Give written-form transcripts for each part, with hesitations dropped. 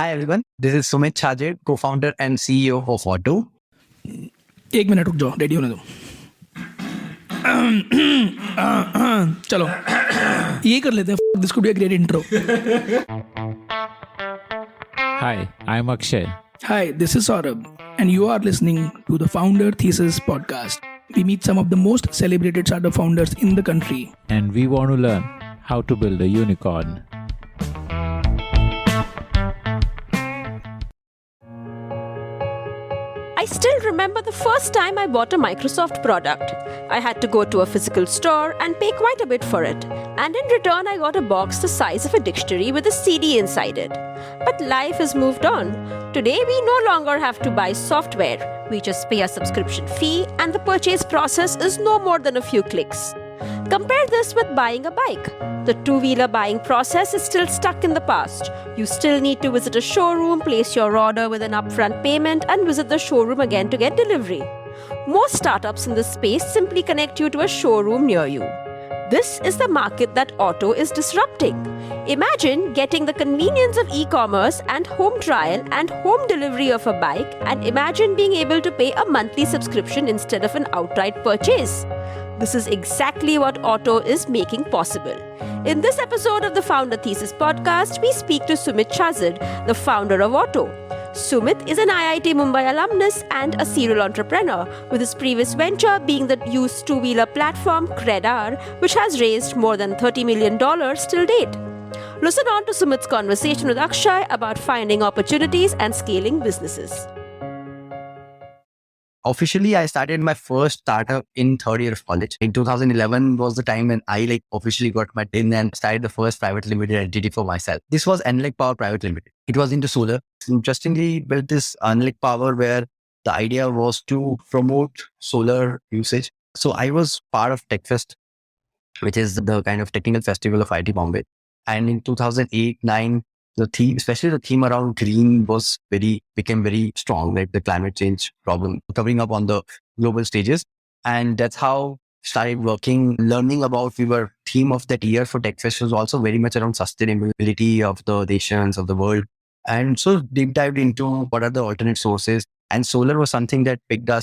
Hi everyone, this is Sumit Chhazed, co-founder and CEO of OTO. एक minute रुक जाओ, ready होने दो. चलो ये कर लेते हैं. This could be a great intro. Hi, I'm Akshay. Hi, this is Saurabh, and you are listening to the Founder Thesis podcast. We meet some of the most celebrated startup founders in the country. And we want to learn how to build a unicorn. I still remember the first time I bought a Microsoft product. I had to go to a physical store and pay quite a bit for it. And in return, I got a box the size of a dictionary with a CD inside it. But life has moved on. Today, we no longer have to buy software. We just pay a subscription fee, and the purchase process is no more than a few clicks. Compare this with buying a bike. The two-wheeler buying process is still stuck in the past. You still need to visit a showroom, place your order with an upfront payment, and visit the showroom again to get delivery. Most startups in this space simply connect you to a showroom near you. This is the market that OTO is disrupting. Imagine getting the convenience of e-commerce and home trial and home delivery of a bike, and imagine being able to pay a monthly subscription instead of an outright purchase. This is exactly what OTO is making possible. In this episode of the Founder Thesis podcast, we speak to Sumit Chhazed, the founder of OTO. Sumit is an IIT Mumbai alumnus and a serial entrepreneur, with his previous venture being the used two-wheeler platform CredR, which has raised more than $30 million till date. Listen on to Sumit's conversation with Akshay about finding opportunities and scaling businesses. Officially, I started my first startup in third year of college. In 2011 was the time when I officially got my tin and started the first private limited entity for myself. This was Enlic Power Private Limited. It was into solar. Interestingly, built this Enlic Power where the idea was to promote solar usage. So I was part of TechFest, which is the kind of technical festival of IT Bombay. And in 2008-9, the theme, especially the theme around green, became very strong, like the climate change problem covering up on the global stages. And that's how started working, learning about theme of that year for TechFest was also very much around sustainability of the nations of the world. And so deep dived into what are the alternate sources. And solar was something that picked our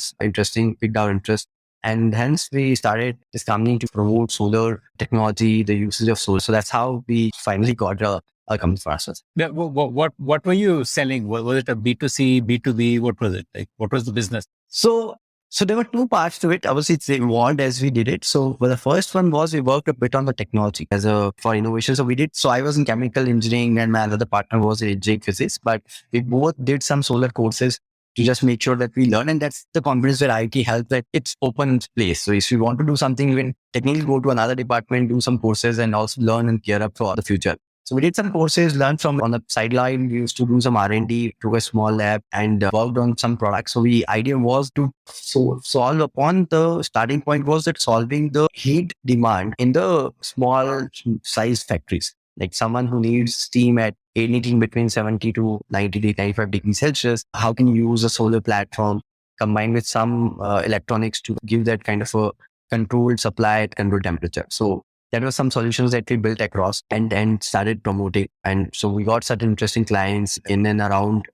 interest. And hence we started this company to promote solar technology, the usage of solar. So that's how we finally got a company for ourselves. Yeah, what were you selling? Was it a B2C, B2B? What was it? Like, what was the business? So there were two parts to it. Obviously, it's evolved as we did it. So the first one was we worked a bit on the technology for innovation. So I was in chemical engineering and my other partner was in engineering physics, but we both did some solar courses to just make sure that we learn. And that's the confidence where IT helps, that it's open place. So if you want to do something, you can technically go to another department, do some courses and also learn and gear up for the future. So we did some courses, learned from on the sideline. We used to do some R&D, took a small lab and worked on some products. So the idea was to solve upon the starting point was that solving the heat demand in the small size factories. Like someone who needs steam at anything between 70 to 95 degrees Celsius, how can you use a solar platform combined with some electronics to give that kind of a controlled supply at controlled temperature? So there were some solutions that we built across and started promoting. And so we got certain interesting clients in and around,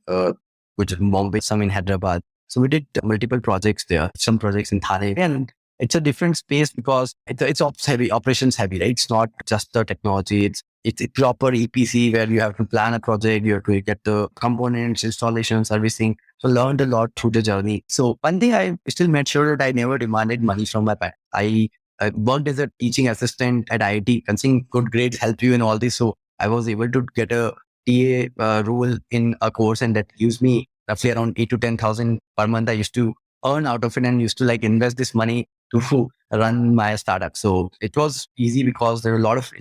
which is Bombay, some in Hyderabad. So we did multiple projects there, some projects in Thane. And it's a different space because it's ops heavy, operations heavy, right? It's not just the technology. It's a proper EPC where you have to plan a project, you have to get the components, installation, servicing. So learned a lot through the journey. So one thing I still made sure that I never demanded money from my parents. I worked as a teaching assistant at IIT, considering good grades help you in all this. So I was able to get a TA role in a course, and that gives me roughly around 8 to 10,000 per month. I used to earn out of it and used to invest this money to run my startup. So it was easy because there were a lot of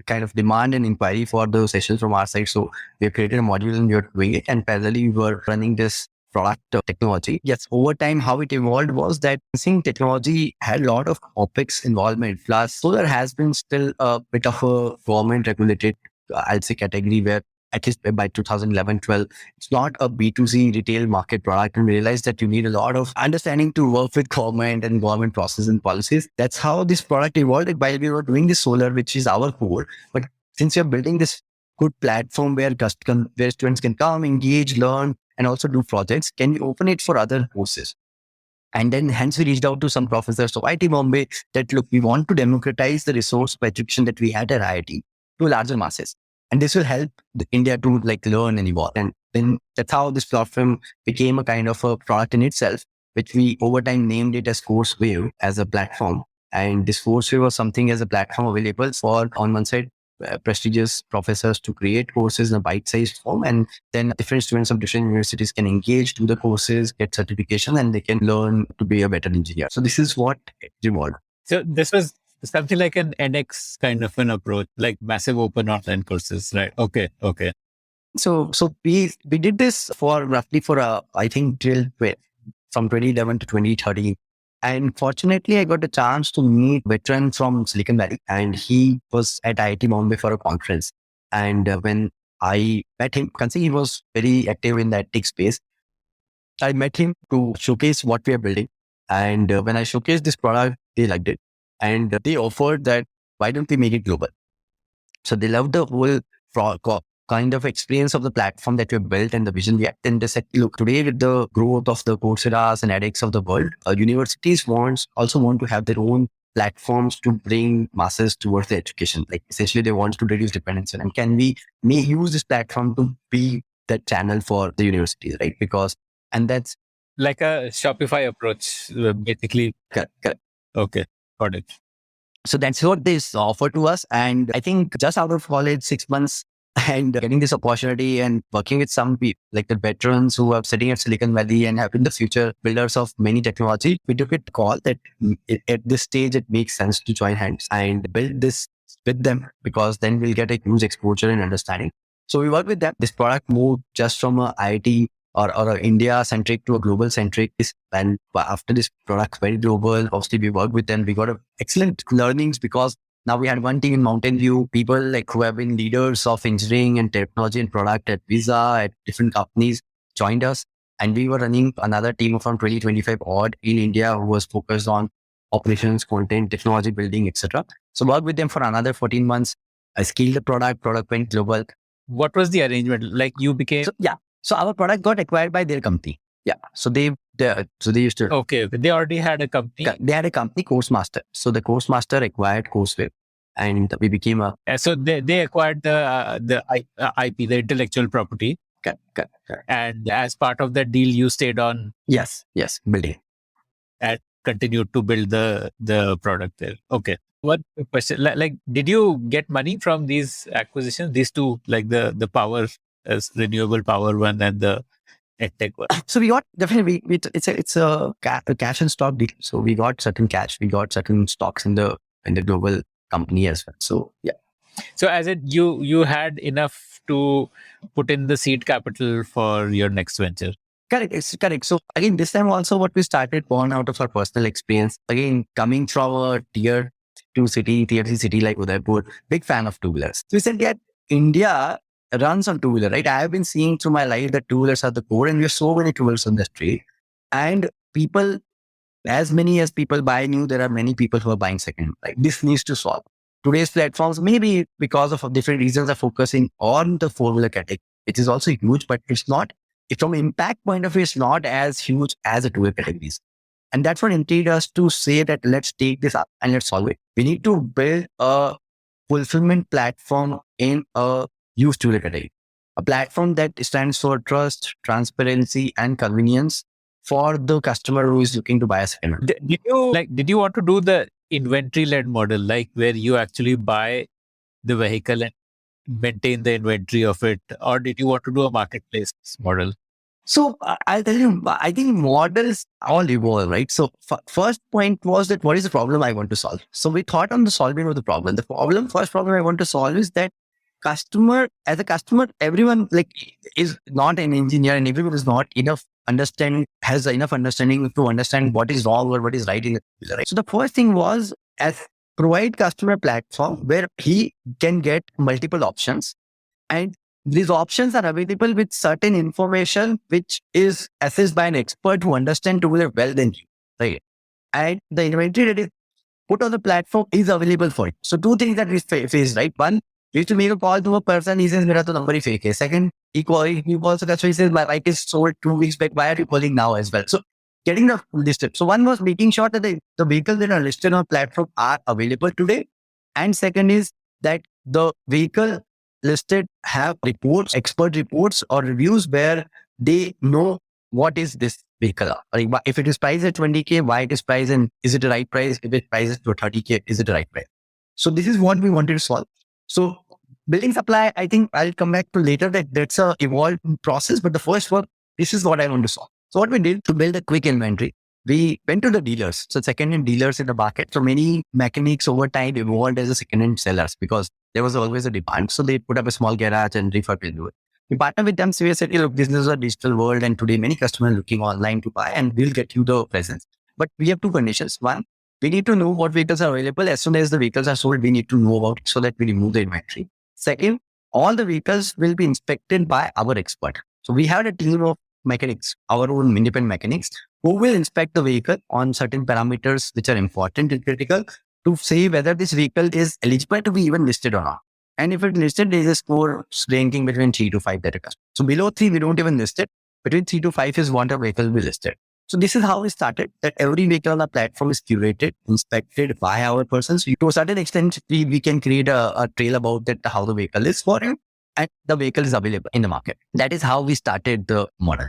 kind of demand and inquiry for the sessions from our side. So we created a module and we were doing it, and parallelly we were running this product technology. Yes, over time, how it evolved was that sensing technology had a lot of OpEx involvement. Plus, solar has been still a bit of a government regulated, I'll say, category where at least by 2011-12, it's not a B2C retail market product. And we realized that you need a lot of understanding to work with government and government processes and policies. That's how this product evolved while we were doing this solar, which is our core. But since you're building this good platform where where students can come, engage, learn, and also do projects. Can we open it for other courses? And then hence we reached out to some professors of IIT Bombay that look, we want to democratize the resource of education that we had at IIT to larger masses. And this will help India to like learn and evolve. And then that's how this platform became a kind of a product in itself, which we over time named it as CourseWave as a platform. And this CourseWave was something as a platform available for, on one side, prestigious professors to create courses in a bite-sized form, and then different students of different universities can engage, do the courses, get certification, and they can learn to be a better engineer. So this is what it evolved. So this was something like an edX kind of an approach, like massive open online courses, right? Okay. So we did this for roughly for I think till from 2011 to 2013. And fortunately, I got a chance to meet a veteran from Silicon Valley, and he was at IIT Bombay for a conference. And when I met him, considering he was very active in that tech space, I met him to showcase what we are building. And when I showcased this product, they liked it. And they offered that, why don't we make it global? So they loved the whole kind of experience of the platform that we built and the vision we had. And they said, look, today with the growth of the Coursera's and edX of the world, universities also want to have their own platforms to bring masses towards the education. Like essentially they want to reduce dependency. And can we use this platform to be that channel for the universities, right? And that's like a Shopify approach, basically. Correct. Okay, got it. So that's what they offered to us. And I think just out of college, 6 months, and getting this opportunity and working with some people like the veterans who are sitting at Silicon Valley and have been the future builders of many technology, we took it call that at this stage, it makes sense to join hands and build this with them, because then we'll get a huge exposure and understanding. So we work with them. This product moved just from a IIT or a India centric to a global centric. And after this product very global, obviously we worked with them. We got excellent learnings because now we had one team in Mountain View, people like who have been leaders of engineering and technology and product at Visa, at different companies joined us. And we were running another team from 2025 odd in India who was focused on operations, content, technology building, etc. So worked with them for another 14 months. I scaled the product went global. What was the arrangement? Like you became... So our product got acquired by their company. Yeah. So they used to... Okay. They already had a company. They had a company, CourseMaster. So the CourseMaster acquired CourseWave and we became a... So they acquired the IP, the intellectual property. Correct. And as part of that deal, you stayed on... Yes. Building. And continued to build the product there. Okay. One question, like, did you get money from these acquisitions? These two, like the power, as renewable power one and the EdTech one. So we got definitely it's a cash and stock deal. So we got certain cash, we got certain stocks in the global company as well. So yeah. So as you had enough to put in the seed capital for your next venture. Correct. It's correct. So again, this time also what we started born out of our personal experience. Again, coming from a tier 2 city, tier 3 city like Udaipur, big fan of two-wheelers. So we said, yeah, India runs on two-wheeler, right? I have been seeing through my life that two-wheelers are the core, and we have so many two-wheelers on the street. And people, as many as people buy new, there are many people who are buying second. Like this needs to solve. Today's platforms, maybe because of different reasons, are focusing on the four-wheeler category, which is also huge, but it's not. From an impact point of view, it's not as huge as the two-wheeler categories. And that's what intrigued us to say that let's take this up and let's solve it. We need to build a fulfillment platform in a used two-wheeler category. A platform that stands for trust, transparency, and convenience for the customer who is looking to buy a second hand. Did you want to do the inventory-led model, like where you actually buy the vehicle and maintain the inventory of it? Or did you want to do a marketplace model? So I'll tell you, I think models all evolve, right? So first point was that what is the problem I want to solve? So we thought on the solving of the problem. First problem I want to solve is that as a customer, everyone is not an engineer and everyone is not has enough understanding to understand what is wrong or what is right in the right. So the first thing was provide customer platform where he can get multiple options, and these options are available with certain information which is assessed by an expert who understands two-wheeler well than you, right? And the inventory that is put on the platform is available for it. So two things that we face, right? One, We used to make a call to a person, he says, Mera to number hi fake hai. Second, he calls a customer, he says, my bike is sold 2 weeks back. Why are you calling now as well? So getting the listed. So one was making sure that the vehicles that are listed on platform are available today. And second is that the vehicle listed have reports, expert reports or reviews where they know what is this vehicle. Like if it is priced at 20K, why it is priced and is it the right price? If it prices to 30K, is it the right price? So this is what we wanted to solve. So building supply, I think I'll come back to later that's a evolved process. But the first one, this is what I want to solve. So what we did to build a quick inventory, we went to the dealers. So second-hand dealers in the market. So many mechanics over time evolved as a second-hand sellers because there was always a demand. So they put up a small garage and refurb it. We partner with them. So we said, look, this is a digital world and today many customers are looking online to buy and we'll get you the presence. But we have two conditions. One, we need to know what vehicles are available. As soon as the vehicles are sold, we need to know about it so that we remove the inventory. Second, all the vehicles will be inspected by our expert. So we have a team of mechanics, our own independent mechanics, who will inspect the vehicle on certain parameters which are important and critical to say whether this vehicle is eligible to be even listed or not. And if it's listed, there is a score ranking between 3 to 5 that occurs. So below 3, we don't even list it. Between 3 to 5 is what a vehicle will be listed. So this is how we started, that every vehicle on the platform is curated, inspected by our persons. So to a certain extent, we can create a trail about that, how the vehicle is for you and the vehicle is available in the market. That is how we started the model.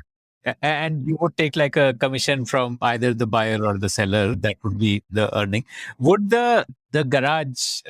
And you would take like a commission from either the buyer or the seller. That would be the earning. Would the garage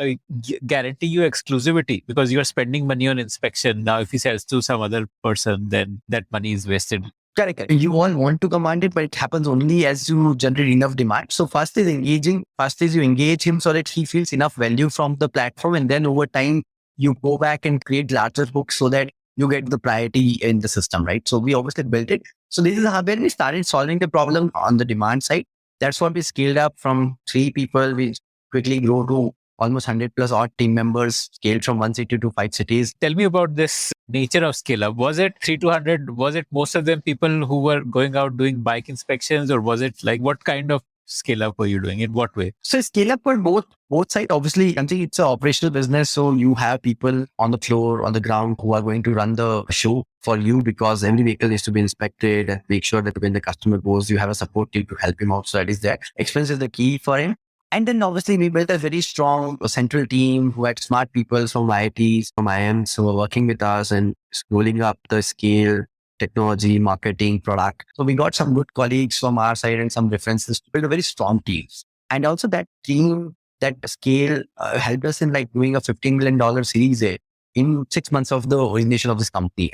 guarantee you exclusivity because you are spending money on inspection? Now, if he sells to some other person, then that money is wasted. Correct. You all want to command it, but it happens only as you generate enough demand. So first is engaging. First is you engage him so that he feels enough value from the platform. And then over time, you go back and create larger books so that you get the priority in the system, right? So we obviously built it. So this is how when we started solving the problem on the demand side. That's what we scaled up from 3 people. We quickly grew to almost 100 plus odd team members, scaled from 1 city to 5 cities. Tell me about this nature of scale up. Was it 3 to 100? Was it most of them people who were going out doing bike inspections, or was it like what kind of scale up were you doing? In what way? So scale up for both sides. Obviously, I think it's an operational business. So you have people on the floor, on the ground who are going to run the show for you because every vehicle needs to be inspected and make sure that when the customer goes, you have a support team to help him out. So that is that. Expense is the key for him. And then obviously we built a very strong central team who had smart people from IITs, from IIMs who were working with us and rolling up the scale, technology, marketing, product. So we got some good colleagues from our side and some references to build a very strong team. And also that team, that scale helped us in like doing a $15 million Series A in 6 months of the origination of this company.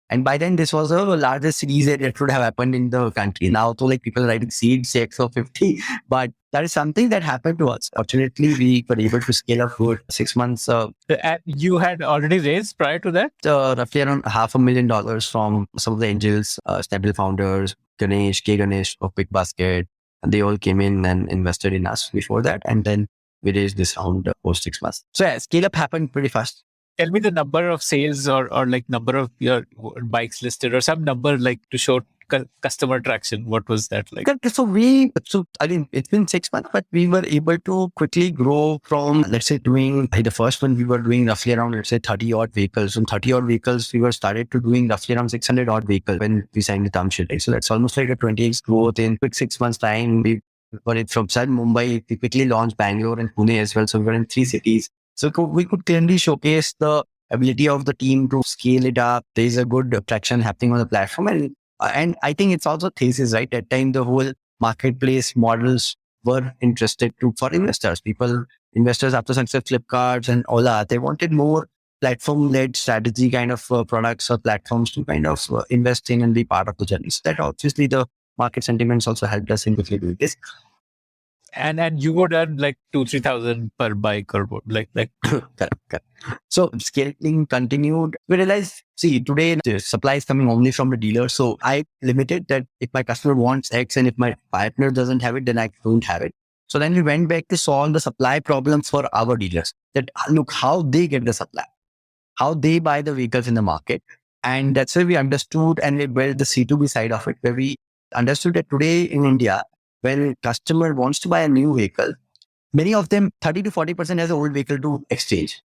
And by then, this was the largest Series A that would have happened in the country. Now, so like people writing seed checks of 50, but that is something that happened to us. Fortunately, we were able to scale up good 6 months. And you had already raised prior to that? Roughly around $500,000 from some of the angels, stable founders, Ganesh of Big Basket. And they all came in and invested in us before that. And then we raised this round post 6 months. So yeah, scale up happened pretty fast. Tell me the number of sales or like number of your bikes listed or some number like to show customer traction. What was that like? So I mean, it's been 6 months, but we were able to quickly grow from, let's say, doing the first one, we were doing roughly around, let's say, 30 odd vehicles. From 30 odd vehicles, we were started to doing roughly around 600 odd vehicles when we signed the term sheet. Right? So that's almost like a 20x growth in quick 6 months time. We got it from Mumbai. We quickly launched Bangalore and Pune as well. So we were in 3 cities. So we could clearly showcase the ability of the team to scale it up. There is a good traction happening on the platform. And I think it's also thesis, right? At time, the whole marketplace models were interested for investors. Investors after success Flipkarts and Ola, they wanted more platform-led strategy kind of products or platforms to kind of invest in and be part of the journey. So that obviously the market sentiments also helped us in quickly doing this. And you would earn like 2,000-3,000 per bike or what? Like correct. So scaling continued. We realized, today the supply is coming only from the dealer. So I limited that if my customer wants X and if my partner doesn't have it, then I don't have it. So then we went back to solve the supply problems for our dealers. That look how they get the supply, how they buy the vehicles in the market. And that's where we understood and we built the C2B side of it, where we understood that today in India, when a customer wants to buy a new vehicle, many of them, 30 to 40% has an old vehicle to exchange.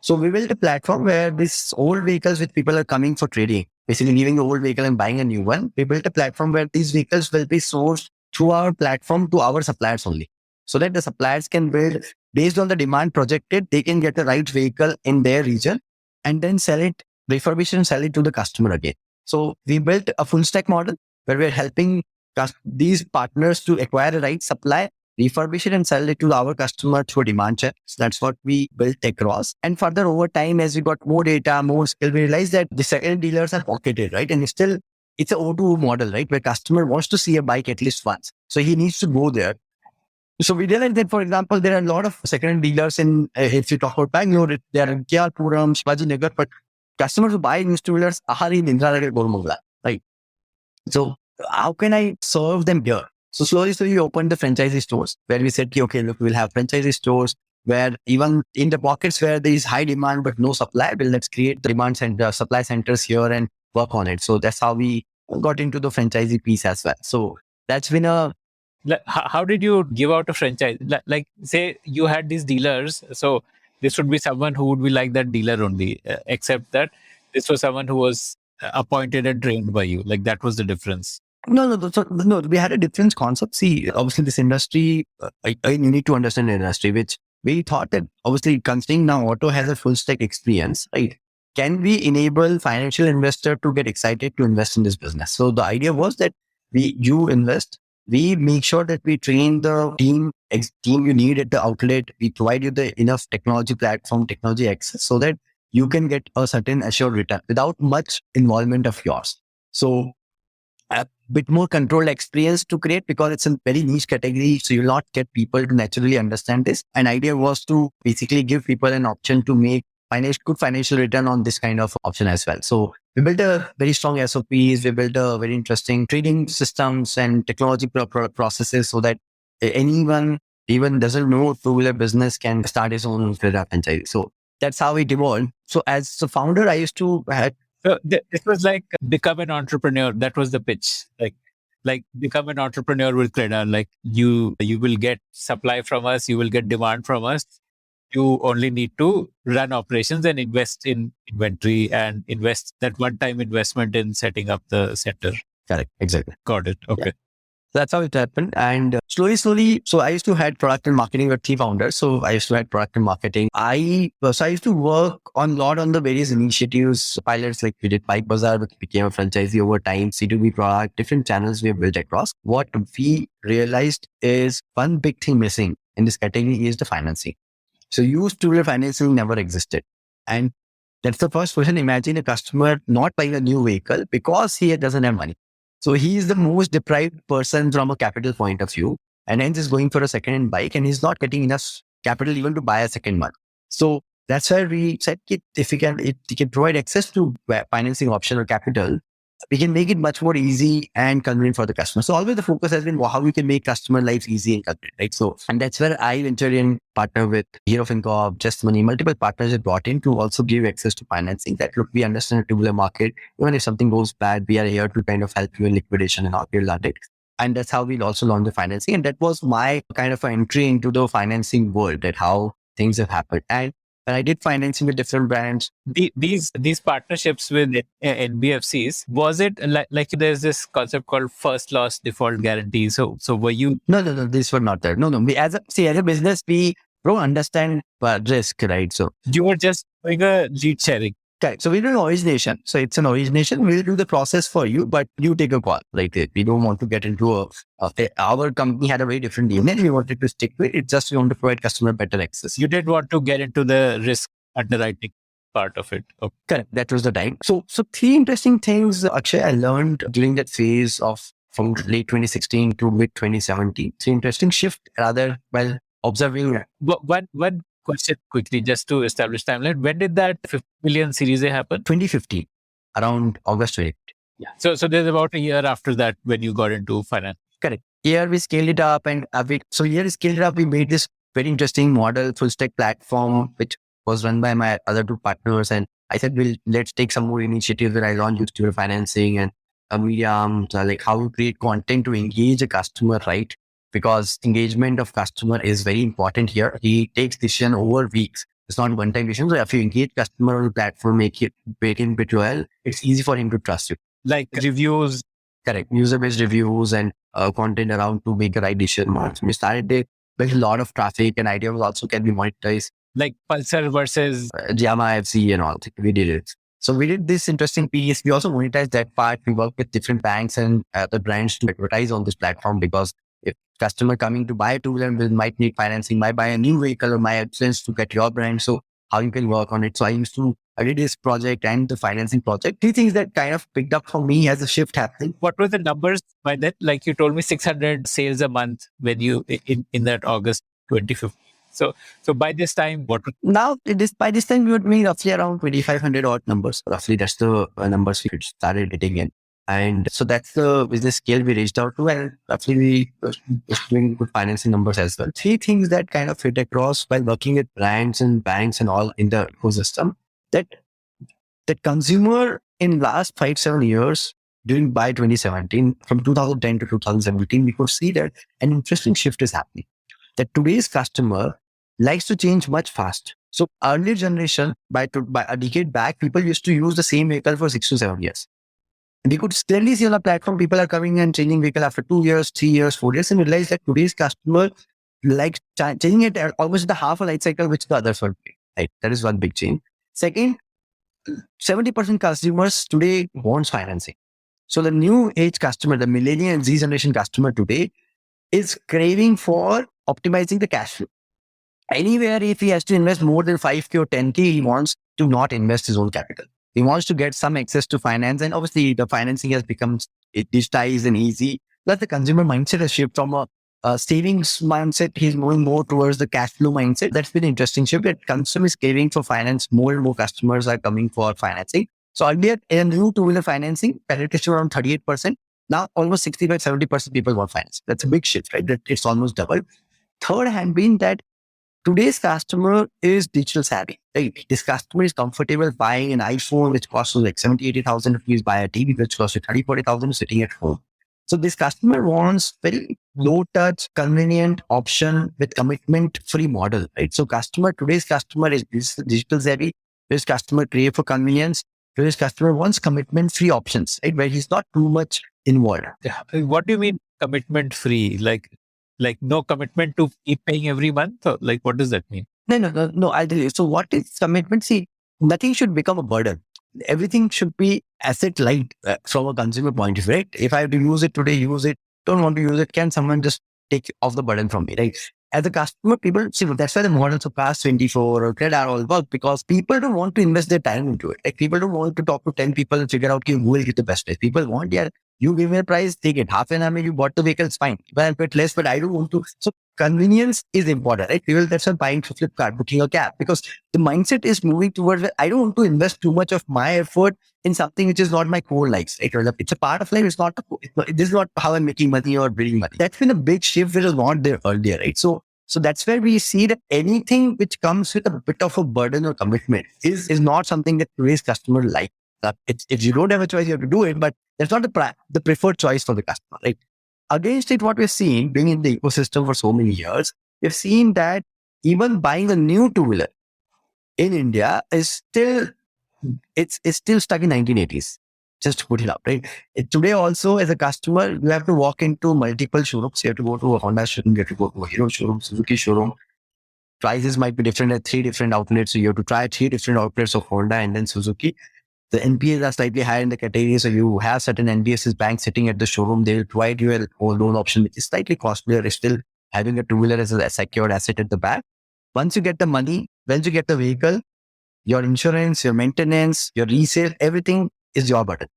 So we built a platform where these old vehicles which people are coming for trading, basically leaving the old vehicle and buying a new one. We built a platform where these vehicles will be sourced through our platform to our suppliers only. So that the suppliers can build based on the demand projected, they can get the right vehicle in their region and then sell it, refurbish and sell it to the customer again. So we built a full stack model where we're helping these partners to acquire the right supply, refurbish it and sell it to our customer through a demand check. So that's what we built across. And further over time, as we got more data, more skill, we realized that the second dealers are pocketed, right? And it's an O2O model, right? Where customer wants to see a bike at least once. So he needs to go there. So we realized that, for example, there are a lot of second-hand dealers in, if you talk about Bangalore, there are in KR Puram, Shivaji Nagar, but customers who buy used two-wheelers are in Indranagar, Gormangala, right? So how can I serve them here? So slowly we opened the franchisee stores where we said, okay, look, we'll have franchisee stores where even in the pockets where there is high demand but no supply, well, let's create the demand center, supply centers here and work on it. So that's how we got into the franchisee piece as well. So that's been a How did you give out a franchise? Like, say you had these dealers, so this would be someone who would be like that dealer only, except that this was someone who was appointed and trained by you. Like that was the difference. No, we had a different concept. See, obviously this industry, you need to understand the industry, which we thought that obviously considering now Auto has a full stack experience, right? Can we enable financial investor to get excited to invest in this business? So the idea was that you invest, we make sure that we train the team you need at the outlet. We provide you the enough technology platform, technology access so that you can get a certain assured return without much involvement of yours. So a bit more controlled experience to create because it's a very niche category. So you'll not get people to naturally understand this. An idea was to basically give people an option to make good financial return on this kind of option as well. So we built a very strong SOPs. We built a very interesting trading systems and technology processes so that anyone even doesn't know two-wheeler business can start his own CredR franchise. So that's how it evolved. So as a founder, I used to have. So it was like become an entrepreneur. That was the pitch. Like become an entrepreneur with CredR. Like you will get supply from us. You will get demand from us. You only need to run operations and invest in inventory and invest that one-time investment in setting up the center. Correct. Exactly. Got it. Okay. Yeah. That's how it happened. And slowly. So I used to head product and marketing with 3 founders. So I used to head product and marketing. I used to work a lot on the various initiatives, pilots, like we did Bike Bazaar, which became a franchisee over time, C2B product, different channels we have built across. What we realized is one big thing missing in this category is the financing. So used two-wheeler financing never existed. And that's the first question. Imagine a customer not buying a new vehicle because he doesn't have money. So he is the most deprived person from a capital point of view, and hence is going for a second-hand bike and he's not getting enough capital even to buy a second one. So that's why we said if we can provide access to financing option or capital, we can make it much more easy and convenient for the customer. So always the focus has been how we can make customer lives easy and convenient, right? So, and that's where I ventured in, partner with Hero FinCorp, Just Money, multiple partners that brought in to also give access to financing. That look, we understand the two-wheeler market. Even if something goes bad, we are here to kind of help you in liquidation and how you learn it. And that's how we also launched the financing. And that was my kind of entry into the financing world, that how things have happened. And I did financing with different brands. These partnerships with NBFCs, was it like there's this concept called first loss default guarantee? So were you? No, these were not there. No. We as a business, we don't understand risk, right? So you were just doing a lead sharing. Okay, so we do origination. So it's an origination. We'll do the process for you, but you take a call. Like we don't want to get into our company had a very different DNA. We wanted to stick with it. Just we want to provide customer better access. You did want to get into the risk underwriting part of it. Okay. Correct. That was the time. So 3 interesting things, Akshay, I learned during that phase from late 2016 to mid 2017. 3 interesting shift rather while observing. One question quickly, just to establish timeline. When did that 50 million Series A happen? 2015, around August 20. Yeah. So there's about a year after that when you got into finance. Correct. Here we scaled it up and we made this very interesting model, full stack platform, which was run by my other 2 partners. And I said, let's take some more initiatives where I launched used financing and medium, like how you create content to engage a customer, right? Because engagement of customer is very important here. He takes decision over weeks. It's not one-time decision. So if you engage customer on the platform, make him pretty well, it's easy for him to trust you. Like reviews. Correct. User-based reviews and content around to make the right decision. We started to build a lot of traffic, and ideas also can be monetized. Like Pulsar versus Jama FC and all. We did it. So we did this interesting piece. We also monetized that part. We work with different banks and other brands to advertise on this platform, because if customer coming to buy a two-wheeler might need financing, might buy a new vehicle or my influence to get your brand. So how you can work on it. So I did this project and the financing project. Three things that kind of picked up for me as a shift happening. what were the numbers by that? Like you told me 600 sales a month when you in that August 2015. So by this time, what? Now, by this time, we would be roughly around 2,500 odd numbers. Roughly, that's the numbers we started hitting in. And so that's the business scale we reached out to. And roughly, we were doing good financing numbers as well. Three things that kind of hit across while working with brands and banks and all in the ecosystem, that consumer in last 5-7 years, by 2017, from 2010 to 2017, we could see that an interesting shift is happening. That today's customer likes to change much fast. So earlier generation, by a decade back, people used to use the same vehicle for 6 to 7 years. And we could clearly see on the platform, people are coming and changing vehicle after 2 years, 3 years, 4 years, and realize that today's customer likes changing it at almost the half a life cycle, which the others were doing. Right? That is one big change. Second, 70% consumers today wants financing. So the new age customer, the millennial and Z generation customer today is craving for optimizing the cash flow. Anywhere, if he has to invest more than 5K or 10K, he wants to not invest his own capital. He wants to get some access to finance. And obviously, the financing has become digitized and easy. Plus, the consumer mindset has shifted from a savings mindset. He's moving more towards the cash flow mindset. That's been an interesting shift. That consumer is craving for finance. More and more customers are coming for financing. So earlier, in new two-wheeler financing, penetration around 38%. Now, almost 65-70% people want finance. That's a big shift, right? That it's almost doubled. Third had been that today's customer is digital savvy, right? This customer is comfortable buying an iPhone, which costs like 70,000-80,000 rupees, buy a TV, which costs 30,000-40,000 sitting at home. So this customer wants very low touch, convenient option with commitment free model, right? So today's customer is digital savvy. Today's customer crave for convenience. Today's customer wants commitment free options, right? Where he's not too much involved. What do you mean commitment free? Like no commitment to keep paying every month? Or like what does that mean? No. I'll tell you. So what is commitment? See, nothing should become a burden. Everything should be asset light from a consumer point of view, right? If I have to use it today, use it. Don't want to use it, can someone just take off the burden from me, right? As a customer, people see that's why the models of Pass 24 or CredR all work, because people don't want to invest their time into it. Like people don't want to talk to 10 people and figure out who will get the best price. People want, you give me a price, take it. Half an hour, you bought the vehicle, it's fine. But I'll pay less, but I don't want to. So convenience is important, right? People, that's why buying for Flipkart, booking a cab, because the mindset is moving towards where I don't want to invest too much of my effort in something which is not my core likes. Right? It's a part of life. This is not how I'm making money or bringing money. That's been a big shift which was not there earlier, right? So that's where we see that anything which comes with a bit of a burden or commitment is not something that today's customer like. If you don't have a choice, you have to do it, but that's not the preferred choice for the customer, right? Against it, what we're seeing, being in the ecosystem for so many years, we've seen that even buying a new two-wheeler in India is still stuck in 1980s. Just to put it up, right? Today also, as a customer, you have to walk into multiple showrooms. You have to go to a Honda showroom, you have to go to a Hero showroom, Suzuki showroom. Prices might be different at 3 different outlets. So you have to try 3 different outlets of Honda and then Suzuki. The NPAs are slightly higher in the category. So you have certain NBFCs banks sitting at the showroom. They will provide you a loan option, which is slightly costlier. It's still having a two-wheeler as a secured asset at the back. Once you get the money, once you get the vehicle, your insurance, your maintenance, your resale, everything is your burden.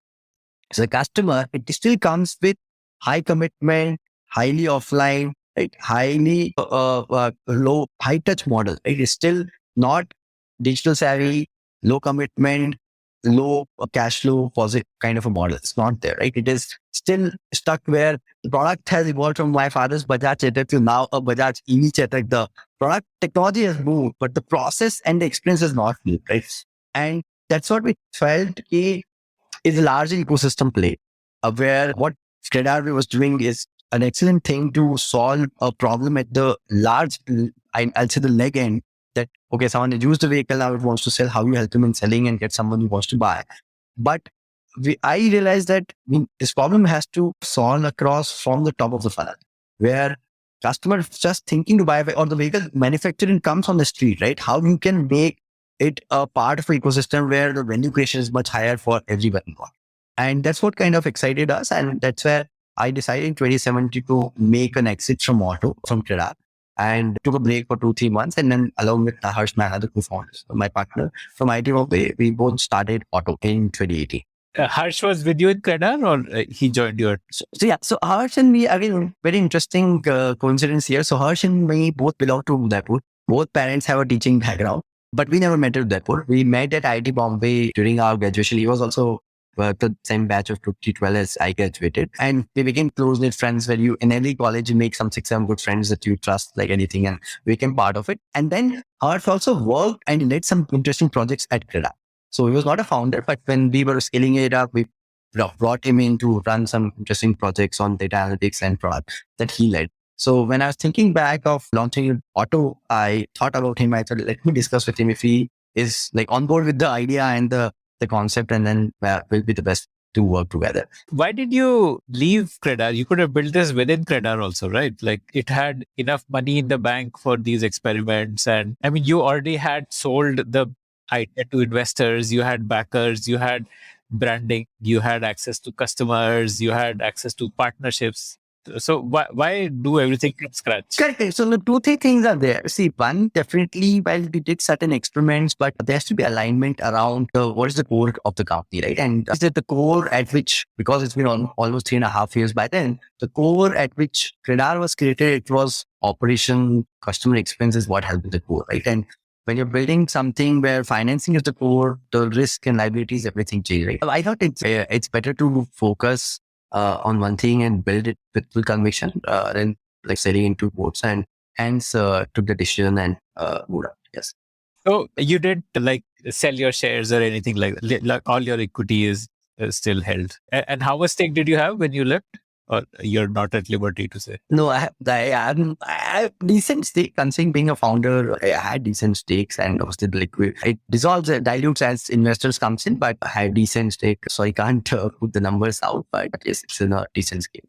So the customer, it still comes with high commitment, highly offline, right? Highly low, high touch model. It is still not digital savvy, low commitment, low cash flow positive kind of a model. It's not there, right? It is still stuck where the product has evolved from my father's Bajaj Chetak to now a Bajaj EV Chetak. The product technology has moved, but the process and the experience has not moved, right? And that's what we felt is a large ecosystem play, where what CredR was doing is an excellent thing to solve a problem at the large, I'll say the leg end, that, okay, someone has used the vehicle, now it wants to sell, how you help him in selling and get someone who wants to buy. But I realized that this problem has to solve across from the top of the funnel, where customers just thinking to buy, or the vehicle manufacturing comes on the street, right? How you can make it a part of an ecosystem where the value creation is much higher for everyone involved. And that's what kind of excited us. And that's where I decided in 2017 to make an exit from auto, from CredR, and took a break for 2-3 months. And then along with Harsh, my other co-founders, my partner from IT Bombay, we both started auto in 2018. Harsh was with you in CredR, or he joined your? So Harsh and me, again, very interesting coincidence here. So Harsh and me both belong to Udaipur. Both parents have a teaching background, but we never met at Udaipur. We met at IT Bombay during our graduation. He was also the same batch of 2012 as I graduated. And we became close-knit friends where you, in every college, you make some 6-7 good friends that you trust like anything, and we became part of it. And then Harsh also worked and led some interesting projects at CredR. So he was not a founder, but when we were scaling it up, we brought him in to run some interesting projects on data analytics and product that he led. So when I was thinking back of launching Auto, I thought about him. I thought, let me discuss with him if he is like on board with the idea and the concept, and then we'll be the best to work together. Why did you leave CredR? You could have built this within CredR also, right? Like it had enough money in the bank for these experiments. And I mean, you already had sold the idea to investors, you had backers, you had branding, you had access to customers, you had access to partnerships. So why do everything from scratch? Correct. So the 2-3 things are there. See, one, definitely, while we did certain experiments, but there has to be alignment around what is the core of the company, right? And is it the core at which, because it's been almost 3.5 years by then, the core at which CredR was created, it was operation, customer experience is what helped the core, right? And when you're building something where financing is the core, the risk and liabilities, everything change, right? I thought it's better to focus on one thing and build it with full conviction than like selling into boats, and hence took the decision and moved out. Yes. So you didn't like sell your shares or anything like that. Like all your equity is still held. And how much stake did you have when you left? Or you're not at liberty to say? No, I have decent stake. Considering being a founder, I had decent stakes, and obviously the liquid, it dissolves, dilutes as investors comes in, but I had decent stake. So I can't put the numbers out, but yes, it's in a decent scale.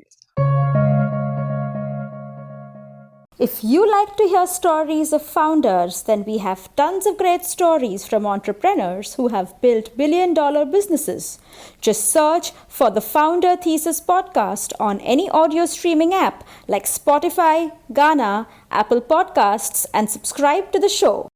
If you like to hear stories of founders, then we have tons of great stories from entrepreneurs who have built billion-dollar businesses. Just search for the Founder Thesis podcast on any audio streaming app like Spotify, Gaana, Apple Podcasts, and subscribe to the show.